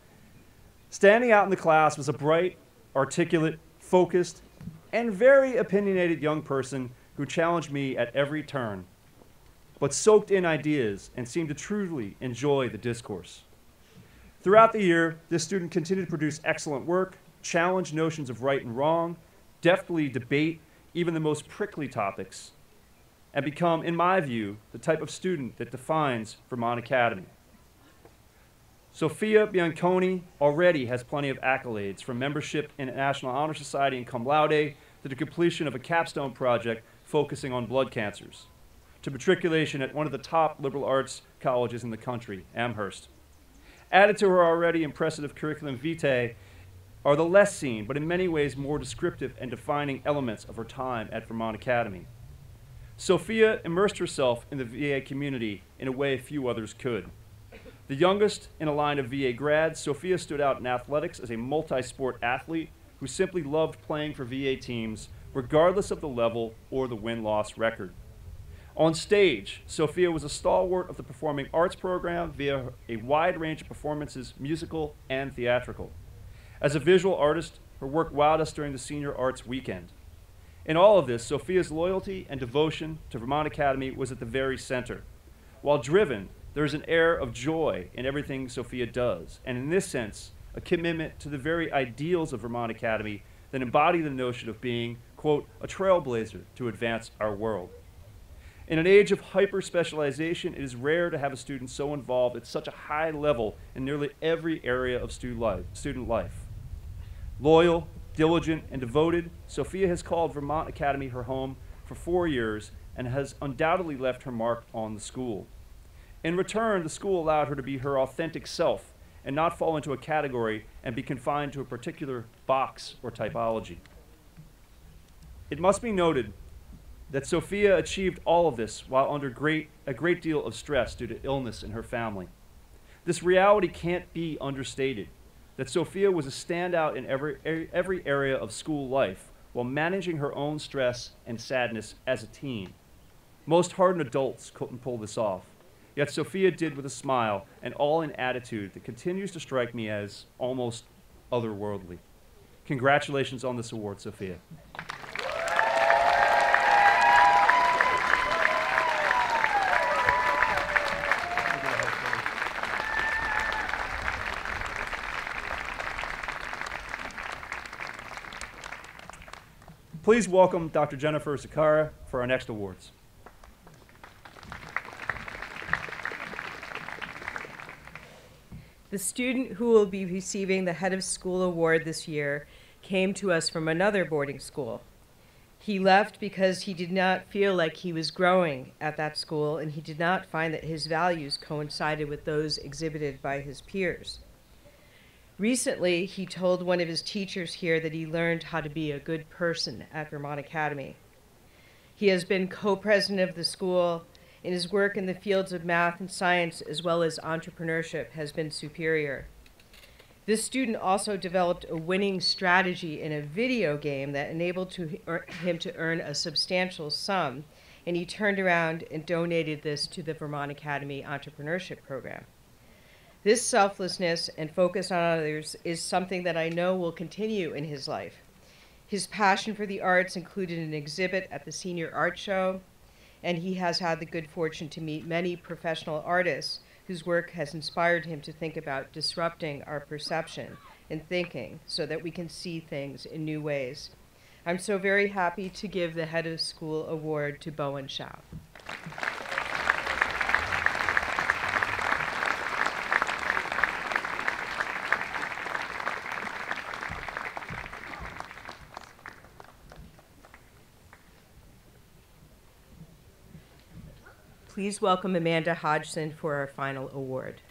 Standing out in the class was a bright, articulate, focused, and very opinionated young person who challenged me at every turn, but soaked in ideas and seemed to truly enjoy the discourse. Throughout the year, this student continued to produce excellent work, challenge notions of right and wrong, deftly debate even the most prickly topics, and become, in my view, the type of student that defines Vermont Academy. Sophia Bianconi already has plenty of accolades, from membership in the National Honor Society and cum laude to the completion of a capstone project focusing on blood cancers, to matriculation at one of the top liberal arts colleges in the country, Amherst. Added to her already impressive curriculum vitae are the less seen, but in many ways more descriptive and defining elements of her time at Vermont Academy. Sophia immersed herself in the VA community in a way few others could. The youngest in a line of VA grads, Sophia stood out in athletics as a multi-sport athlete who simply loved playing for VA teams, regardless of the level or the win-loss record. On stage, Sophia was a stalwart of the performing arts program via a wide range of performances, musical and theatrical. As a visual artist, her work wowed us during the Senior Arts Weekend. In all of this, Sophia's loyalty and devotion to Vermont Academy was at the very center. While driven, there is an air of joy in everything Sophia does, and in this sense, a commitment to the very ideals of Vermont Academy that embody the notion of being, quote, a trailblazer to advance our world. In an age of hyper-specialization, it is rare to have a student so involved at such a high level in nearly every area of student life. Loyal, diligent, and devoted, Sophia has called Vermont Academy her home for 4 years and has undoubtedly left her mark on the school. In return, the school allowed her to be her authentic self and not fall into a category and be confined to a particular box or typology. It must be noted that Sophia achieved all of this while under a great deal of stress due to illness in her family. This reality can't be understated, that Sophia was a standout in every area of school life while managing her own stress and sadness as a teen. Most hardened adults couldn't pull this off, yet Sophia did with a smile and all in attitude that continues to strike me as almost otherworldly. Congratulations on this award, Sophia. Please welcome Dr. Jennifer Sakara for our next awards. The student who will be receiving the Head of School Award this year came to us from another boarding school. He left because he did not feel like he was growing at that school, and he did not find that his values coincided with those exhibited by his peers. Recently, he told one of his teachers here that he learned how to be a good person at Vermont Academy. He has been co-president of the school, and his work in the fields of math and science as well as entrepreneurship has been superior. This student also developed a winning strategy in a video game that enabled him to earn a substantial sum, and he turned around and donated this to the Vermont Academy Entrepreneurship Program. This selflessness and focus on others is something that I know will continue in his life. His passion for the arts included an exhibit at the Senior Art Show, and he has had the good fortune to meet many professional artists whose work has inspired him to think about disrupting our perception and thinking so that we can see things in new ways. I'm so very happy to give the Head of School Award to Bowen Shao. Please welcome Amanda Hodgson for our final award.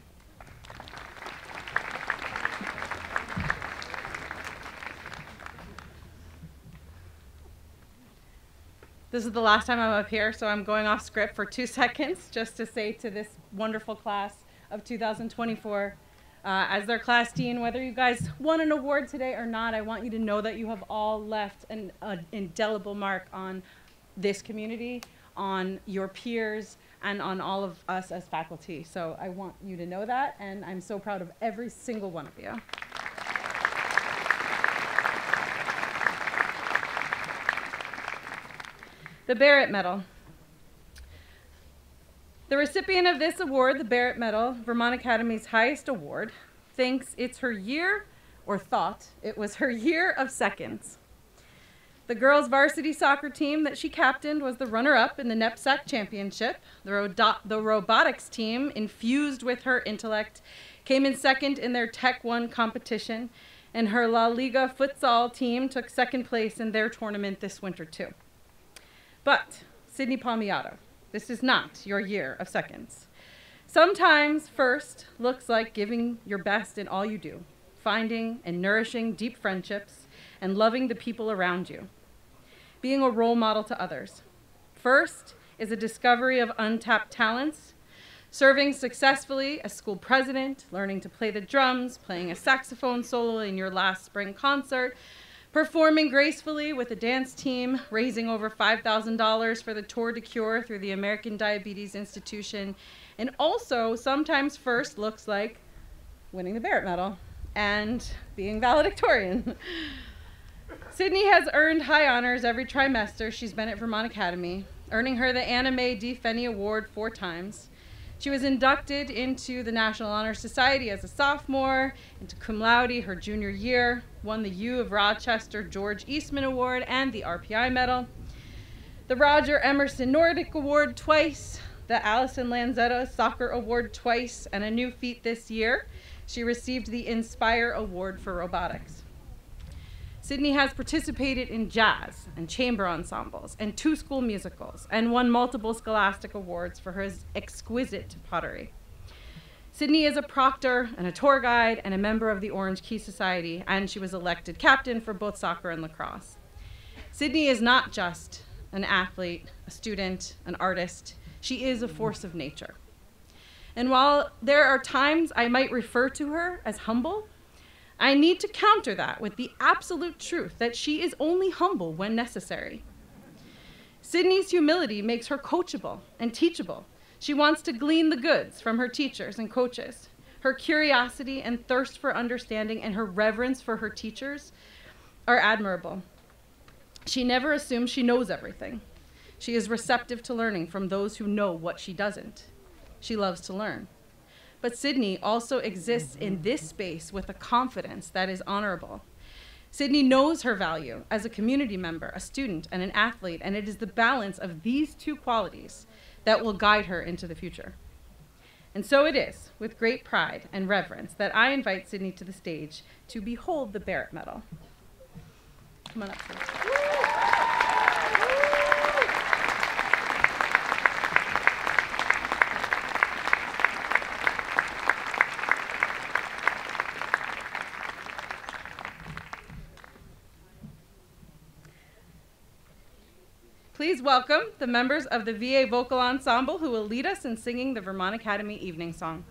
This is the last time I'm up here, so I'm going off script for 2 seconds just to say to this wonderful class of 2024, as their class dean, whether you guys won an award today or not, I want you to know that you have all left an indelible mark on this community, on your peers, and on all of us as faculty. So I want you to know that, and I'm so proud of every single one of you. The Barrett Medal. The recipient of this award, the Barrett Medal, Vermont Academy's highest award, thinks it's her year, or thought it was her year of seconds. The girls' varsity soccer team that she captained was the runner-up in the NEPSAC championship. The robotics team, infused with her intellect, came in second in their Tech 1 competition, and her La Liga futsal team took second place in their tournament this winter too. But, Sydney Palmiato, this is not your year of seconds. Sometimes first looks like giving your best in all you do, finding and nourishing deep friendships, and loving the people around you. Being a role model to others. First is a discovery of untapped talents, serving successfully as school president, learning to play the drums, playing a saxophone solo in your last spring concert, performing gracefully with a dance team, raising over $5,000 for the Tour de Cure through the American Diabetes Institution, and also sometimes first looks like winning the Barrett Medal and being valedictorian. Sydney has earned high honors every trimester she's been at Vermont Academy, earning her the Anna Mae D. Fenney Award 4 times. She was inducted into the National Honor Society as a sophomore, into cum laude her junior year, won the U of Rochester George Eastman Award and the RPI Medal, the Roger Emerson Nordic Award twice, the Allison Lanzetta Soccer Award twice, and a new feat this year, she received the Inspire Award for Robotics. Sydney has participated in jazz and chamber ensembles and 2 school musicals and won multiple Scholastic Awards for her exquisite pottery. Sydney is a proctor and a tour guide and a member of the Orange Key Society, and she was elected captain for both soccer and lacrosse. Sydney is not just an athlete, a student, an artist. She is a force of nature. And while there are times I might refer to her as humble, I need to counter that with the absolute truth that she is only humble when necessary. Sydney's humility makes her coachable and teachable. She wants to glean the goods from her teachers and coaches. Her curiosity and thirst for understanding and her reverence for her teachers are admirable. She never assumes she knows everything. She is receptive to learning from those who know what she doesn't. She loves to learn. But Sydney also exists in this space with a confidence that is honorable. Sydney knows her value as a community member, a student, and an athlete, and it is the balance of these 2 qualities that will guide her into the future. And so it is, with great pride and reverence, that I invite Sydney to the stage to behold the Barrett Medal. Come on up, please. Please welcome the members of the VA Vocal Ensemble who will lead us in singing the Vermont Academy Evening Song.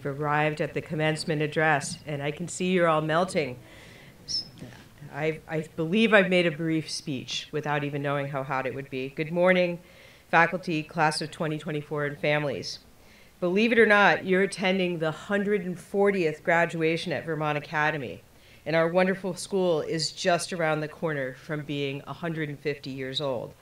You've arrived at the commencement address, and I can see you're all melting. I believe I've made a brief speech without even knowing how hot it would be. Good morning, faculty, class of 2024, and families. Believe it or not, you're attending the 140th graduation at Vermont Academy, and our wonderful school is just around the corner from being 150 years old.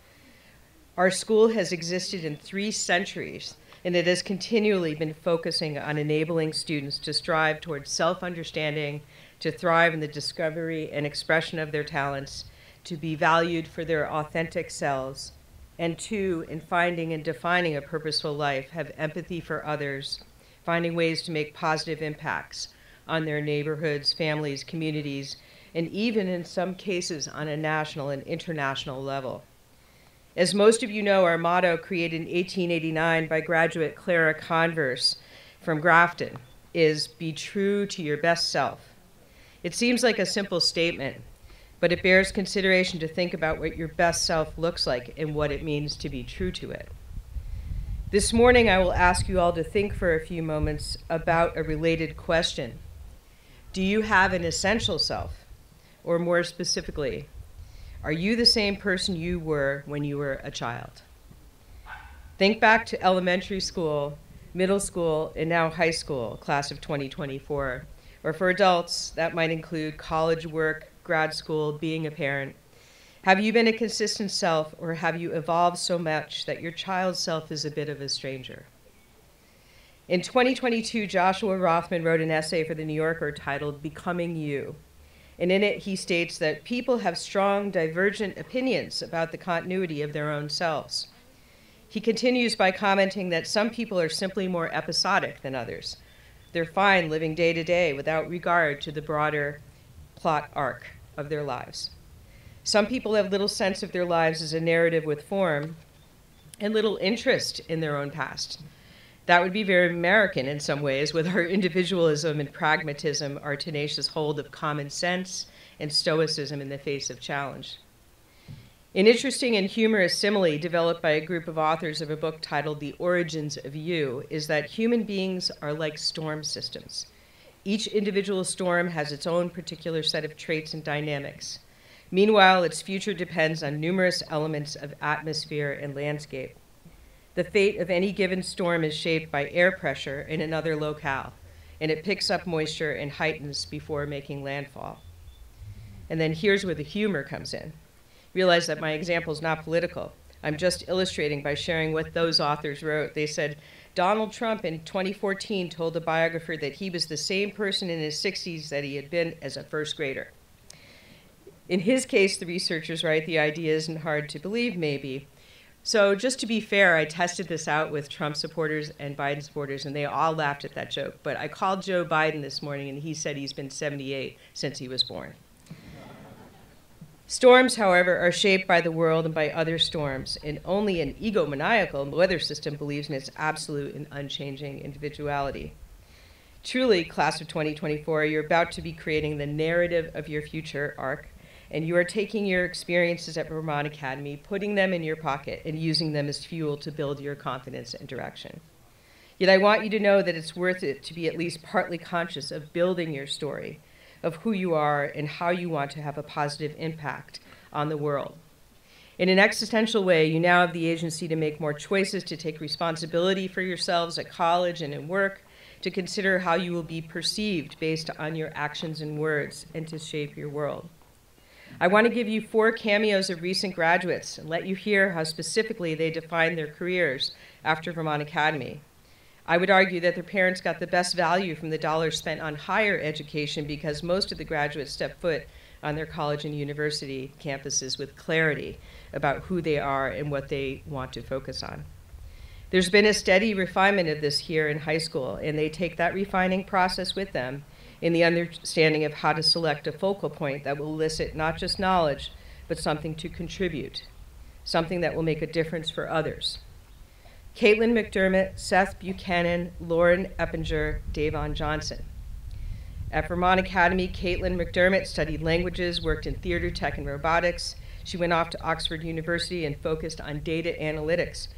Our school has existed in 3 centuries, and it has continually been focusing on enabling students to strive towards self-understanding, to thrive in the discovery and expression of their talents, to be valued for their authentic selves, and to, in finding and defining a purposeful life, have empathy for others, finding ways to make positive impacts on their neighborhoods, families, communities, and even in some cases on a national and international level. As most of you know, our motto, created in 1889 by graduate Clara Converse from Grafton, is "Be true to your best self." It seems like a simple statement, but it bears consideration to think about what your best self looks like and what it means to be true to it. This morning, I will ask you all to think for a few moments about a related question. Do you have an essential self? Or more specifically, are you the same person you were when you were a child? Think back to elementary school, middle school, and now high school, class of 2024. Or for adults, that might include college work, grad school, being a parent. Have you been a consistent self, or have you evolved so much that your child self is a bit of a stranger? In 2022, Joshua Rothman wrote an essay for The New Yorker titled "Becoming You." And in it, he states that people have strong, divergent opinions about the continuity of their own selves. He continues by commenting that some people are simply more episodic than others. They're fine living day to day without regard to the broader plot arc of their lives. Some people have little sense of their lives as a narrative with form and little interest in their own past. That would be very American in some ways, with our individualism and pragmatism, our tenacious hold of common sense and stoicism in the face of challenge. An interesting and humorous simile developed by a group of authors of a book titled "The Origins of You" is that human beings are like storm systems. Each individual storm has its own particular set of traits and dynamics. Meanwhile, its future depends on numerous elements of atmosphere and landscape. The fate of any given storm is shaped by air pressure in another locale, and it picks up moisture and heightens before making landfall. And then here's where the humor comes in. Realize that my example is not political. I'm just illustrating by sharing what those authors wrote. They said, Donald Trump in 2014 told a biographer that he was the same person in his 60s that he had been as a first grader. In his case, the researchers write, the idea isn't hard to believe, maybe. So just to be fair, I tested this out with Trump supporters and Biden supporters, and they all laughed at that joke. But I called Joe Biden this morning, and he said he's been 78 since he was born. Storms, however, are shaped by the world and by other storms, and only an egomaniacal weather system believes in its absolute and unchanging individuality. Truly, class of 2024, you're about to be creating the narrative of your future arc, and you are taking your experiences at Vermont Academy, putting them in your pocket, and using them as fuel to build your confidence and direction. Yet I want you to know that it's worth it to be at least partly conscious of building your story, of who you are and how you want to have a positive impact on the world. In an existential way, you now have the agency to make more choices, to take responsibility for yourselves at college and in work, to consider how you will be perceived based on your actions and words, and to shape your world. I want to give you 4 cameos of recent graduates and let you hear how specifically they defined their careers after Vermont Academy. I would argue that their parents got the best value from the dollars spent on higher education because most of the graduates stepped foot on their college and university campuses with clarity about who they are and what they want to focus on. There's been a steady refinement of this here in high school, and they take that refining process with them in the understanding of how to select a focal point that will elicit not just knowledge, but something to contribute, something that will make a difference for others. Caitlin McDermott, Seth Buchanan, Lauren Eppinger, Davon Johnson. At Vermont Academy, Caitlin McDermott studied languages, worked in theater, tech, and robotics. She went off to Oxford University and focused on data analytics.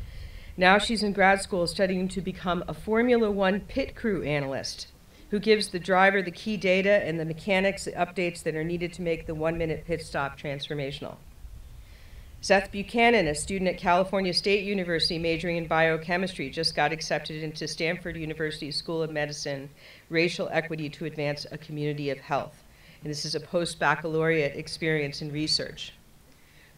Now she's in grad school studying to become a Formula One pit crew analyst who gives the driver the key data and the mechanics updates that are needed to make the 1-minute pit stop transformational. Seth Buchanan, a student at California State University majoring in biochemistry, just got accepted into Stanford University School of Medicine, Racial Equity to Advance a Community of Health. And this is a post-baccalaureate experience in research.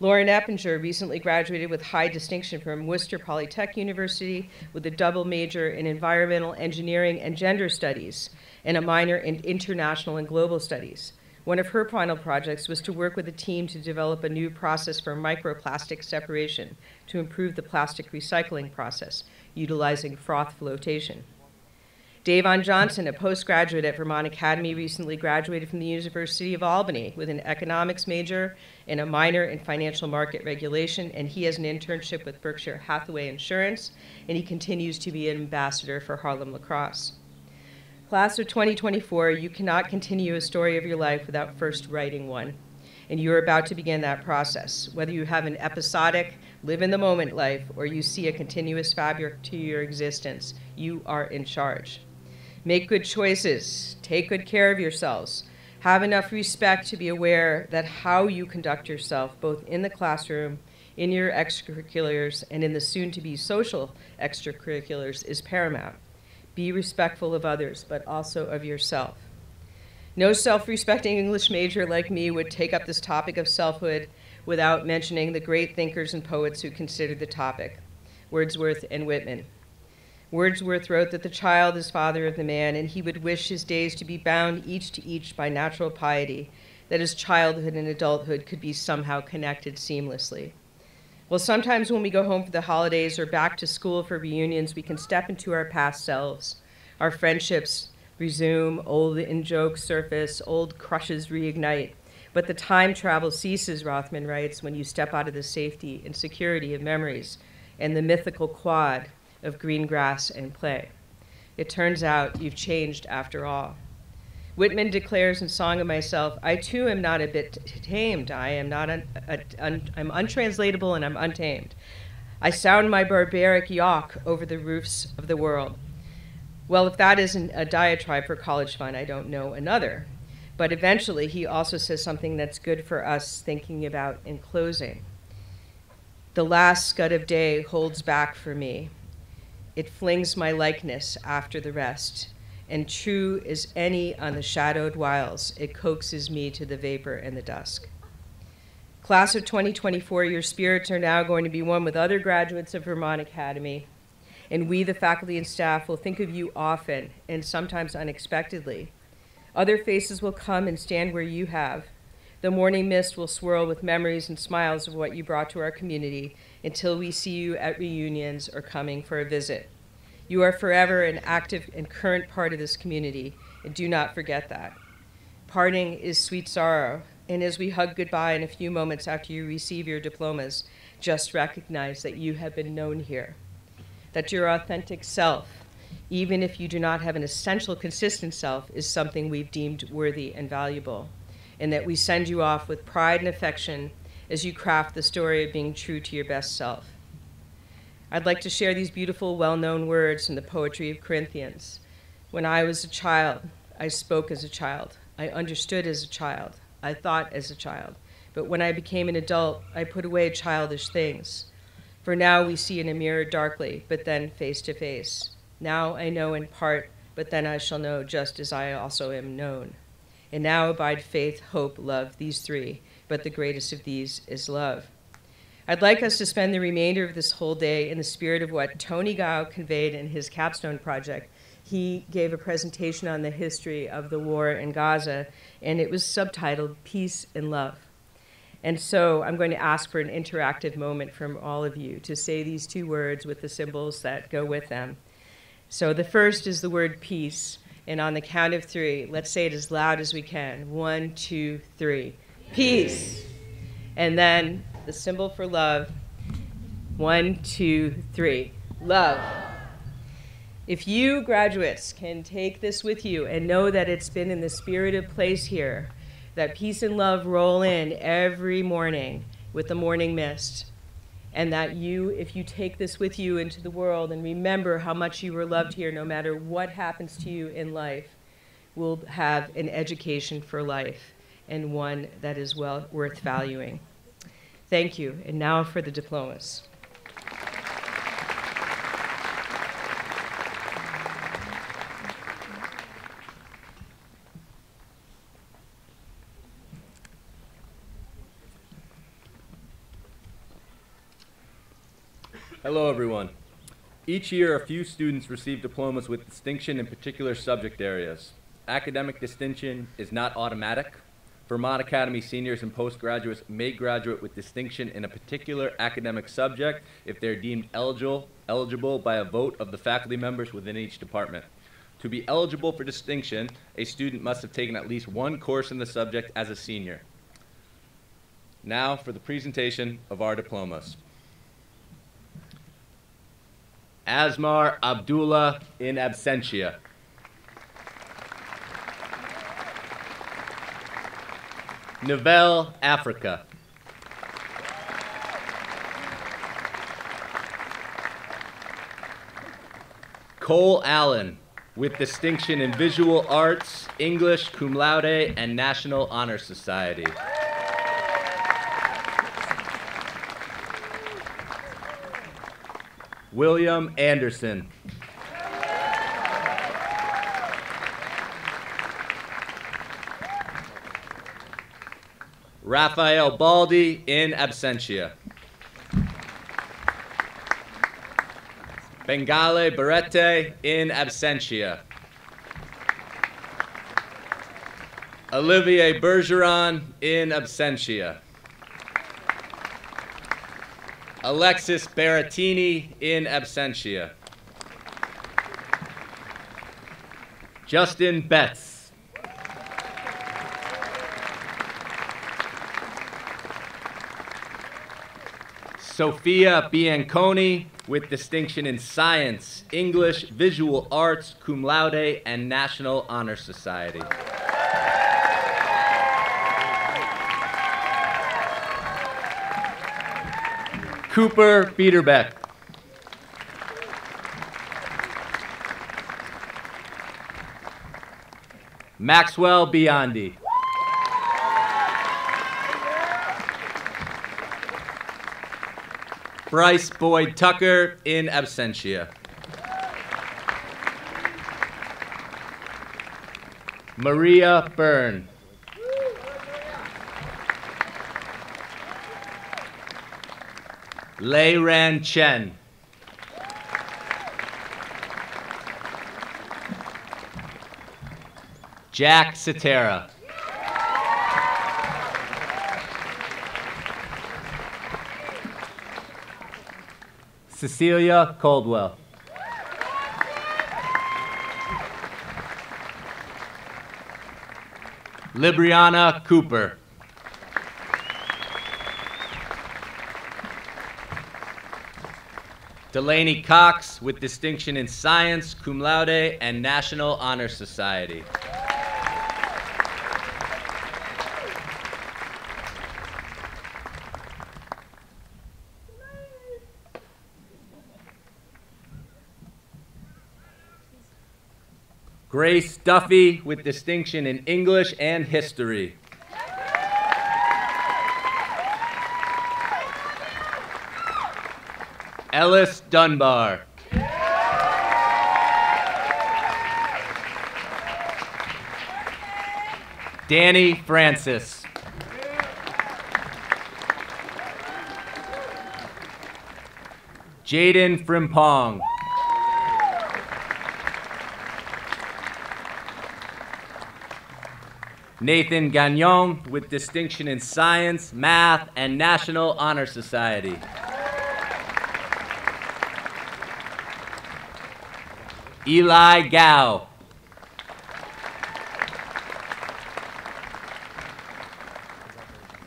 Lauren Eppinger recently graduated with high distinction from Worcester Polytech University with a double major in environmental engineering and gender studies and a minor in international and global studies. One of her final projects was to work with a team to develop a new process for microplastic separation to improve the plastic recycling process, utilizing froth flotation. Davon Johnson, a postgraduate at Vermont Academy, recently graduated from the University of Albany with an economics major and a minor in financial market regulation, and he has an internship with Berkshire Hathaway Insurance, and he continues to be an ambassador for Harlem Lacrosse. Class of 2024, you cannot continue a story of your life without first writing one, and you are about to begin that process. Whether you have an episodic, live-in-the-moment life, or you see a continuous fabric to your existence, you are in charge. Make good choices, take good care of yourselves, have enough respect to be aware that how you conduct yourself, both in the classroom, in your extracurriculars, and in the soon-to-be social extracurriculars, is paramount. Be respectful of others, but also of yourself. No self-respecting English major like me would take up this topic of selfhood without mentioning the great thinkers and poets who considered the topic, Wordsworth and Whitman. Wordsworth wrote that the child is father of the man, and he would wish his days to be bound each to each by natural piety, that his childhood and adulthood could be somehow connected seamlessly. Well, sometimes when we go home for the holidays or back to school for reunions, we can step into our past selves. Our friendships resume, old in-jokes surface, old crushes reignite. But the time travel ceases, Rothman writes, when you step out of the safety and security of memories and the mythical quad of green grass and play. It turns out you've changed after all. Whitman declares in Song of Myself, I too am not a bit tamed. I am not I'm untranslatable and I'm untamed. I sound my barbaric yawk over the roofs of the world. Well, if that isn't a diatribe for college fun, I don't know another. But eventually he also says something that's good for us thinking about in closing. The last scud of day holds back for me. It flings my likeness after the rest, and true as any on the shadowed wilds, it coaxes me to the vapor and the dusk. Class of 2024, your spirits are now going to be one with other graduates of Vermont Academy, and we, the faculty and staff, will think of you often and sometimes unexpectedly. Other faces will come and stand where you have. The morning mist will swirl with memories and smiles of what you brought to our community until we see you at reunions or coming for a visit. You are forever an active and current part of this community, and do not forget that. Parting is sweet sorrow, and as we hug goodbye in a few moments after you receive your diplomas, just recognize that you have been known here, that your authentic self, even if you do not have an essential consistent self, is something we've deemed worthy and valuable, and that we send you off with pride and affection as you craft the story of being true to your best self. I'd like to share these beautiful, well-known words from the poetry of Corinthians. When I was a child, I spoke as a child. I understood as a child. I thought as a child. But when I became an adult, I put away childish things. For now we see in a mirror darkly, but then face to face. Now I know in part, but then I shall know just as I also am known. And now abide faith, hope, love, these three, but the greatest of these is love. I'd like us to spend the remainder of this whole day in the spirit of what Tony Gao conveyed in his capstone project. He gave a presentation on the history of the war in Gaza, and it was subtitled Peace and Love. And so I'm going to ask for an interactive moment from all of you to say these two words with the symbols that go with them. So the first is the word peace, and on the count of three, let's say it as loud as we can. 1, 2, 3. Peace. And then the symbol for love. 1, 2, 3. Love. If you graduates can take this with you and know that it's been in the spirit of place here, that peace and love roll in every morning with the morning mist, and that you, if you take this with you into the world and remember how much you were loved here, no matter what happens to you in life, will have an education for life, and one that is well worth valuing. Thank you. And now for the diplomas. Hello, everyone. Each year, a few students receive diplomas with distinction in particular subject areas. Academic distinction is not automatic. Vermont Academy seniors and postgraduates may graduate with distinction in a particular academic subject if they're deemed eligible by a vote of the faculty members within each department. To be eligible for distinction, a student must have taken at least one course in the subject as a senior. Now for the presentation of our diplomas. Asmar Abdullah in absentia. Nivelle, Africa. Cole Allen, with distinction in visual arts, English, cum laude, and National Honor Society. William Anderson. Raphael Baldi in absentia. Bengale Barrete in absentia. Olivier Bergeron in absentia. Alexis Berrettini in absentia. Justin Betts. Sophia Bianconi with distinction in science, English, visual arts, cum laude, and National Honor Society. Cooper Biederbeck. Maxwell Biondi. Bryce Boyd Tucker in absentia. Maria Byrne. Lei Ran Chen. Jack Cetera. Cecilia Caldwell. Libriana Cooper. Delaney Cox with distinction in science, cum laude, and National Honor Society. Grace Duffy with distinction in English and history. Ellis Dunbar. Danny Francis. Jaden Frimpong. Nathan Gagnon with distinction in science, math, and National Honor Society. Eli Gao.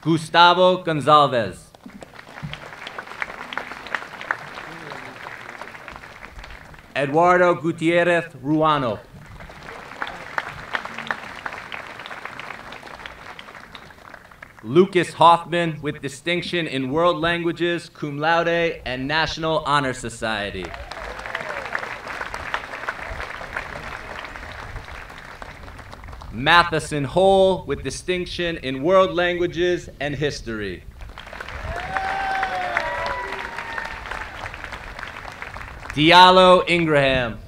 Gustavo Gonzalez. Eduardo Gutierrez Ruano. Lucas Hoffman with distinction in World Languages, cum laude, and National Honor Society. Matheson Hole with distinction in World Languages and History. Diallo Ingraham.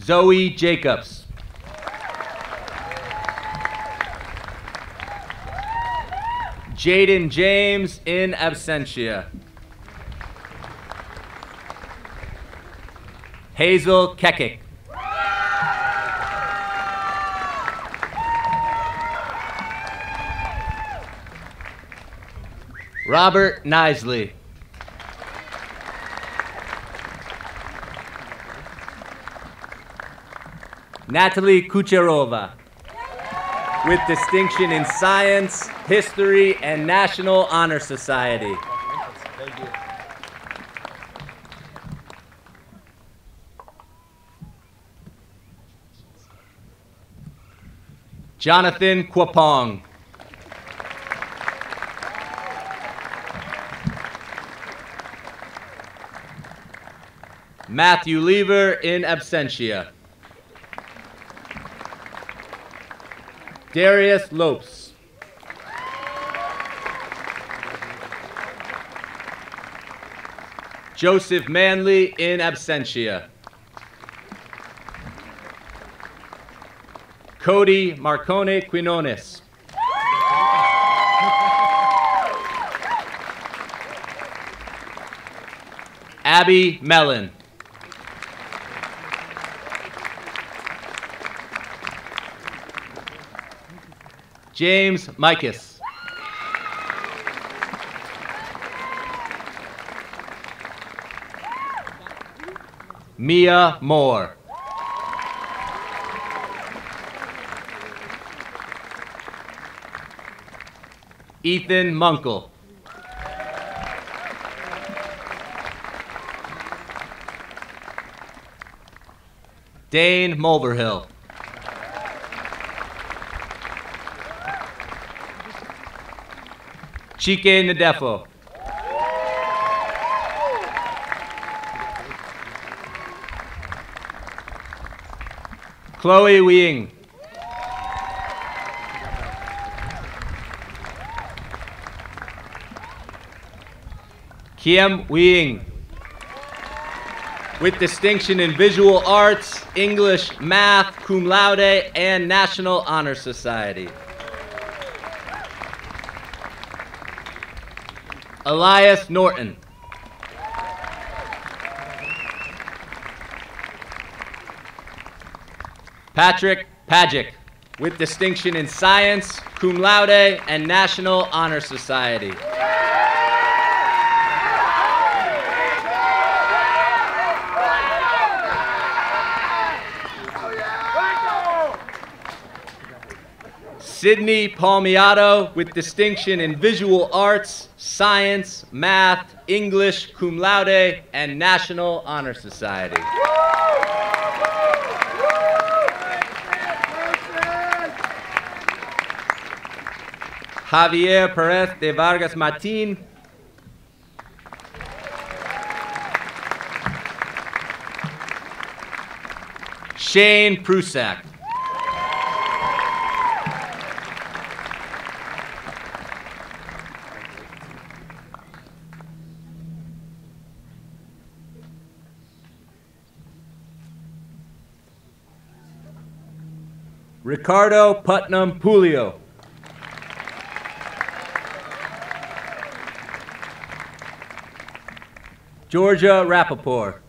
Zoe Jacobs. Jaden James in absentia. Hazel Kekik. Robert Nisley. Natalie Kucherova with distinction in Science, History, and National Honor Society. Jonathan Kwapong. Matthew Lever in absentia. Darius Lopes. Joseph Manley in absentia. Cody Marcone Quinones. Abby Mellon. James Mikas. Mia Moore. Ethan Munkle. Dane Mulverhill. Chike Nadefo. Chloe Wing. Kiem Wing. With distinction in Visual Arts, English, Math, cum laude, and National Honor Society. Elias Norton. Patrick Pajic, with distinction in Science, cum laude, and National Honor Society. Sydney Palmiato, with distinction in Visual Arts, Science, Math, English, cum laude, and National Honor Society. Javier Perez de Vargas Martin. Shane Prusak. Ricardo Putnam Pulio. Georgia Rappaport.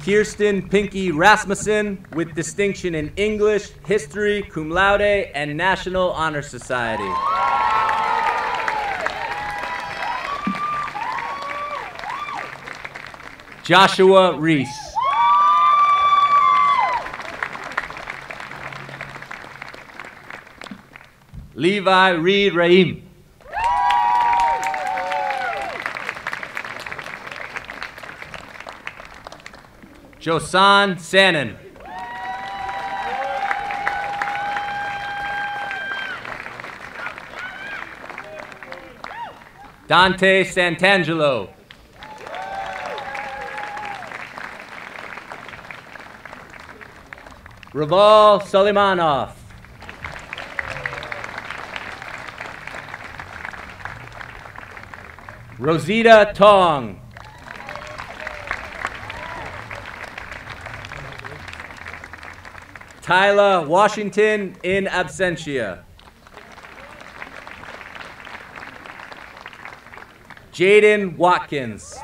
Kirsten Pinky Rasmussen, with distinction in English, History, cum laude, and National Honor Society. Joshua Reese. Levi Reed Rahim. Josan Sannon. Dante Santangelo. Raval Suleimanov. Rosita Tong. Tyler Washington in absentia. Jaden Watkins.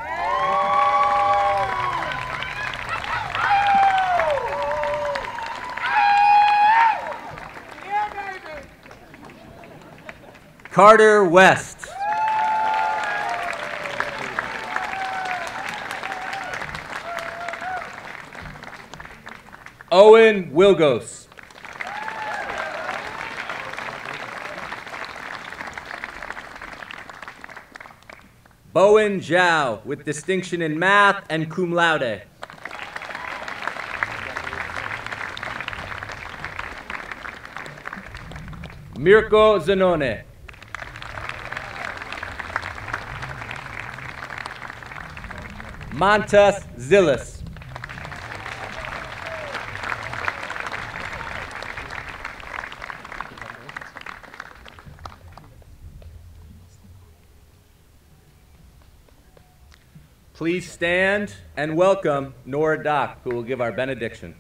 Carter West. Owen Wilgos. Bowen Zhao with distinction in math and cum laude. Mirko Zanone. Montas Zillis. Please stand and welcome Nora Dock, who will give our benediction.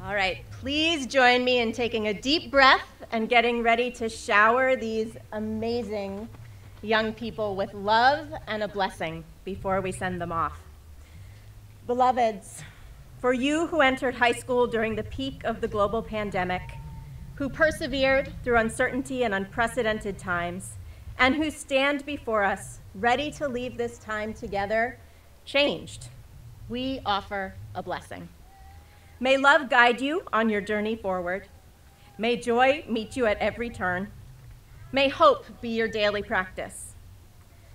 All right, please join me in taking a deep breath and getting ready to shower these amazing young people with love and a blessing before we send them off. Beloveds, for you who entered high school during the peak of the global pandemic, who persevered through uncertainty and unprecedented times, and who stand before us ready to leave this time together changed, we offer a blessing. May love guide you on your journey forward. May joy meet you at every turn. May hope be your daily practice.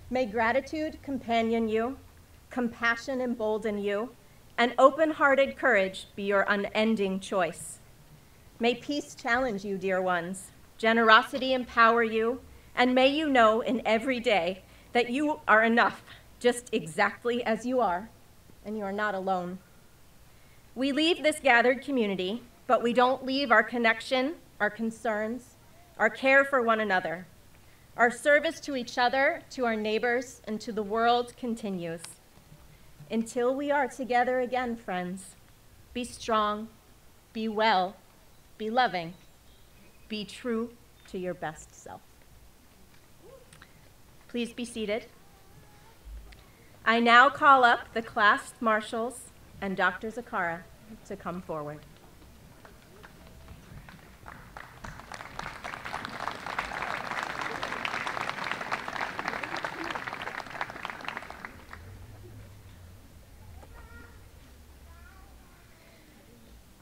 May gratitude companion you, compassion embolden you, and open-hearted courage be your unending choice. May peace challenge you, dear ones, generosity empower you, and may you know in every day that you are enough just exactly as you are, and you are not alone. We leave this gathered community, but we don't leave our connection, our concerns, our care for one another. Our service to each other, to our neighbors, and to the world continues. Until we are together again, friends, be strong, be well, be loving, be true to your best self. Please be seated. I now call up the class marshals and Dr. Zakara to come forward.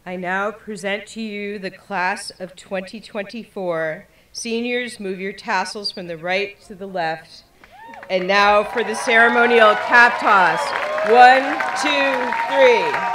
I now present to you the class of 2024. Seniors, move your tassels from the right to the left. And now for the ceremonial cap toss. 1, 2, 3.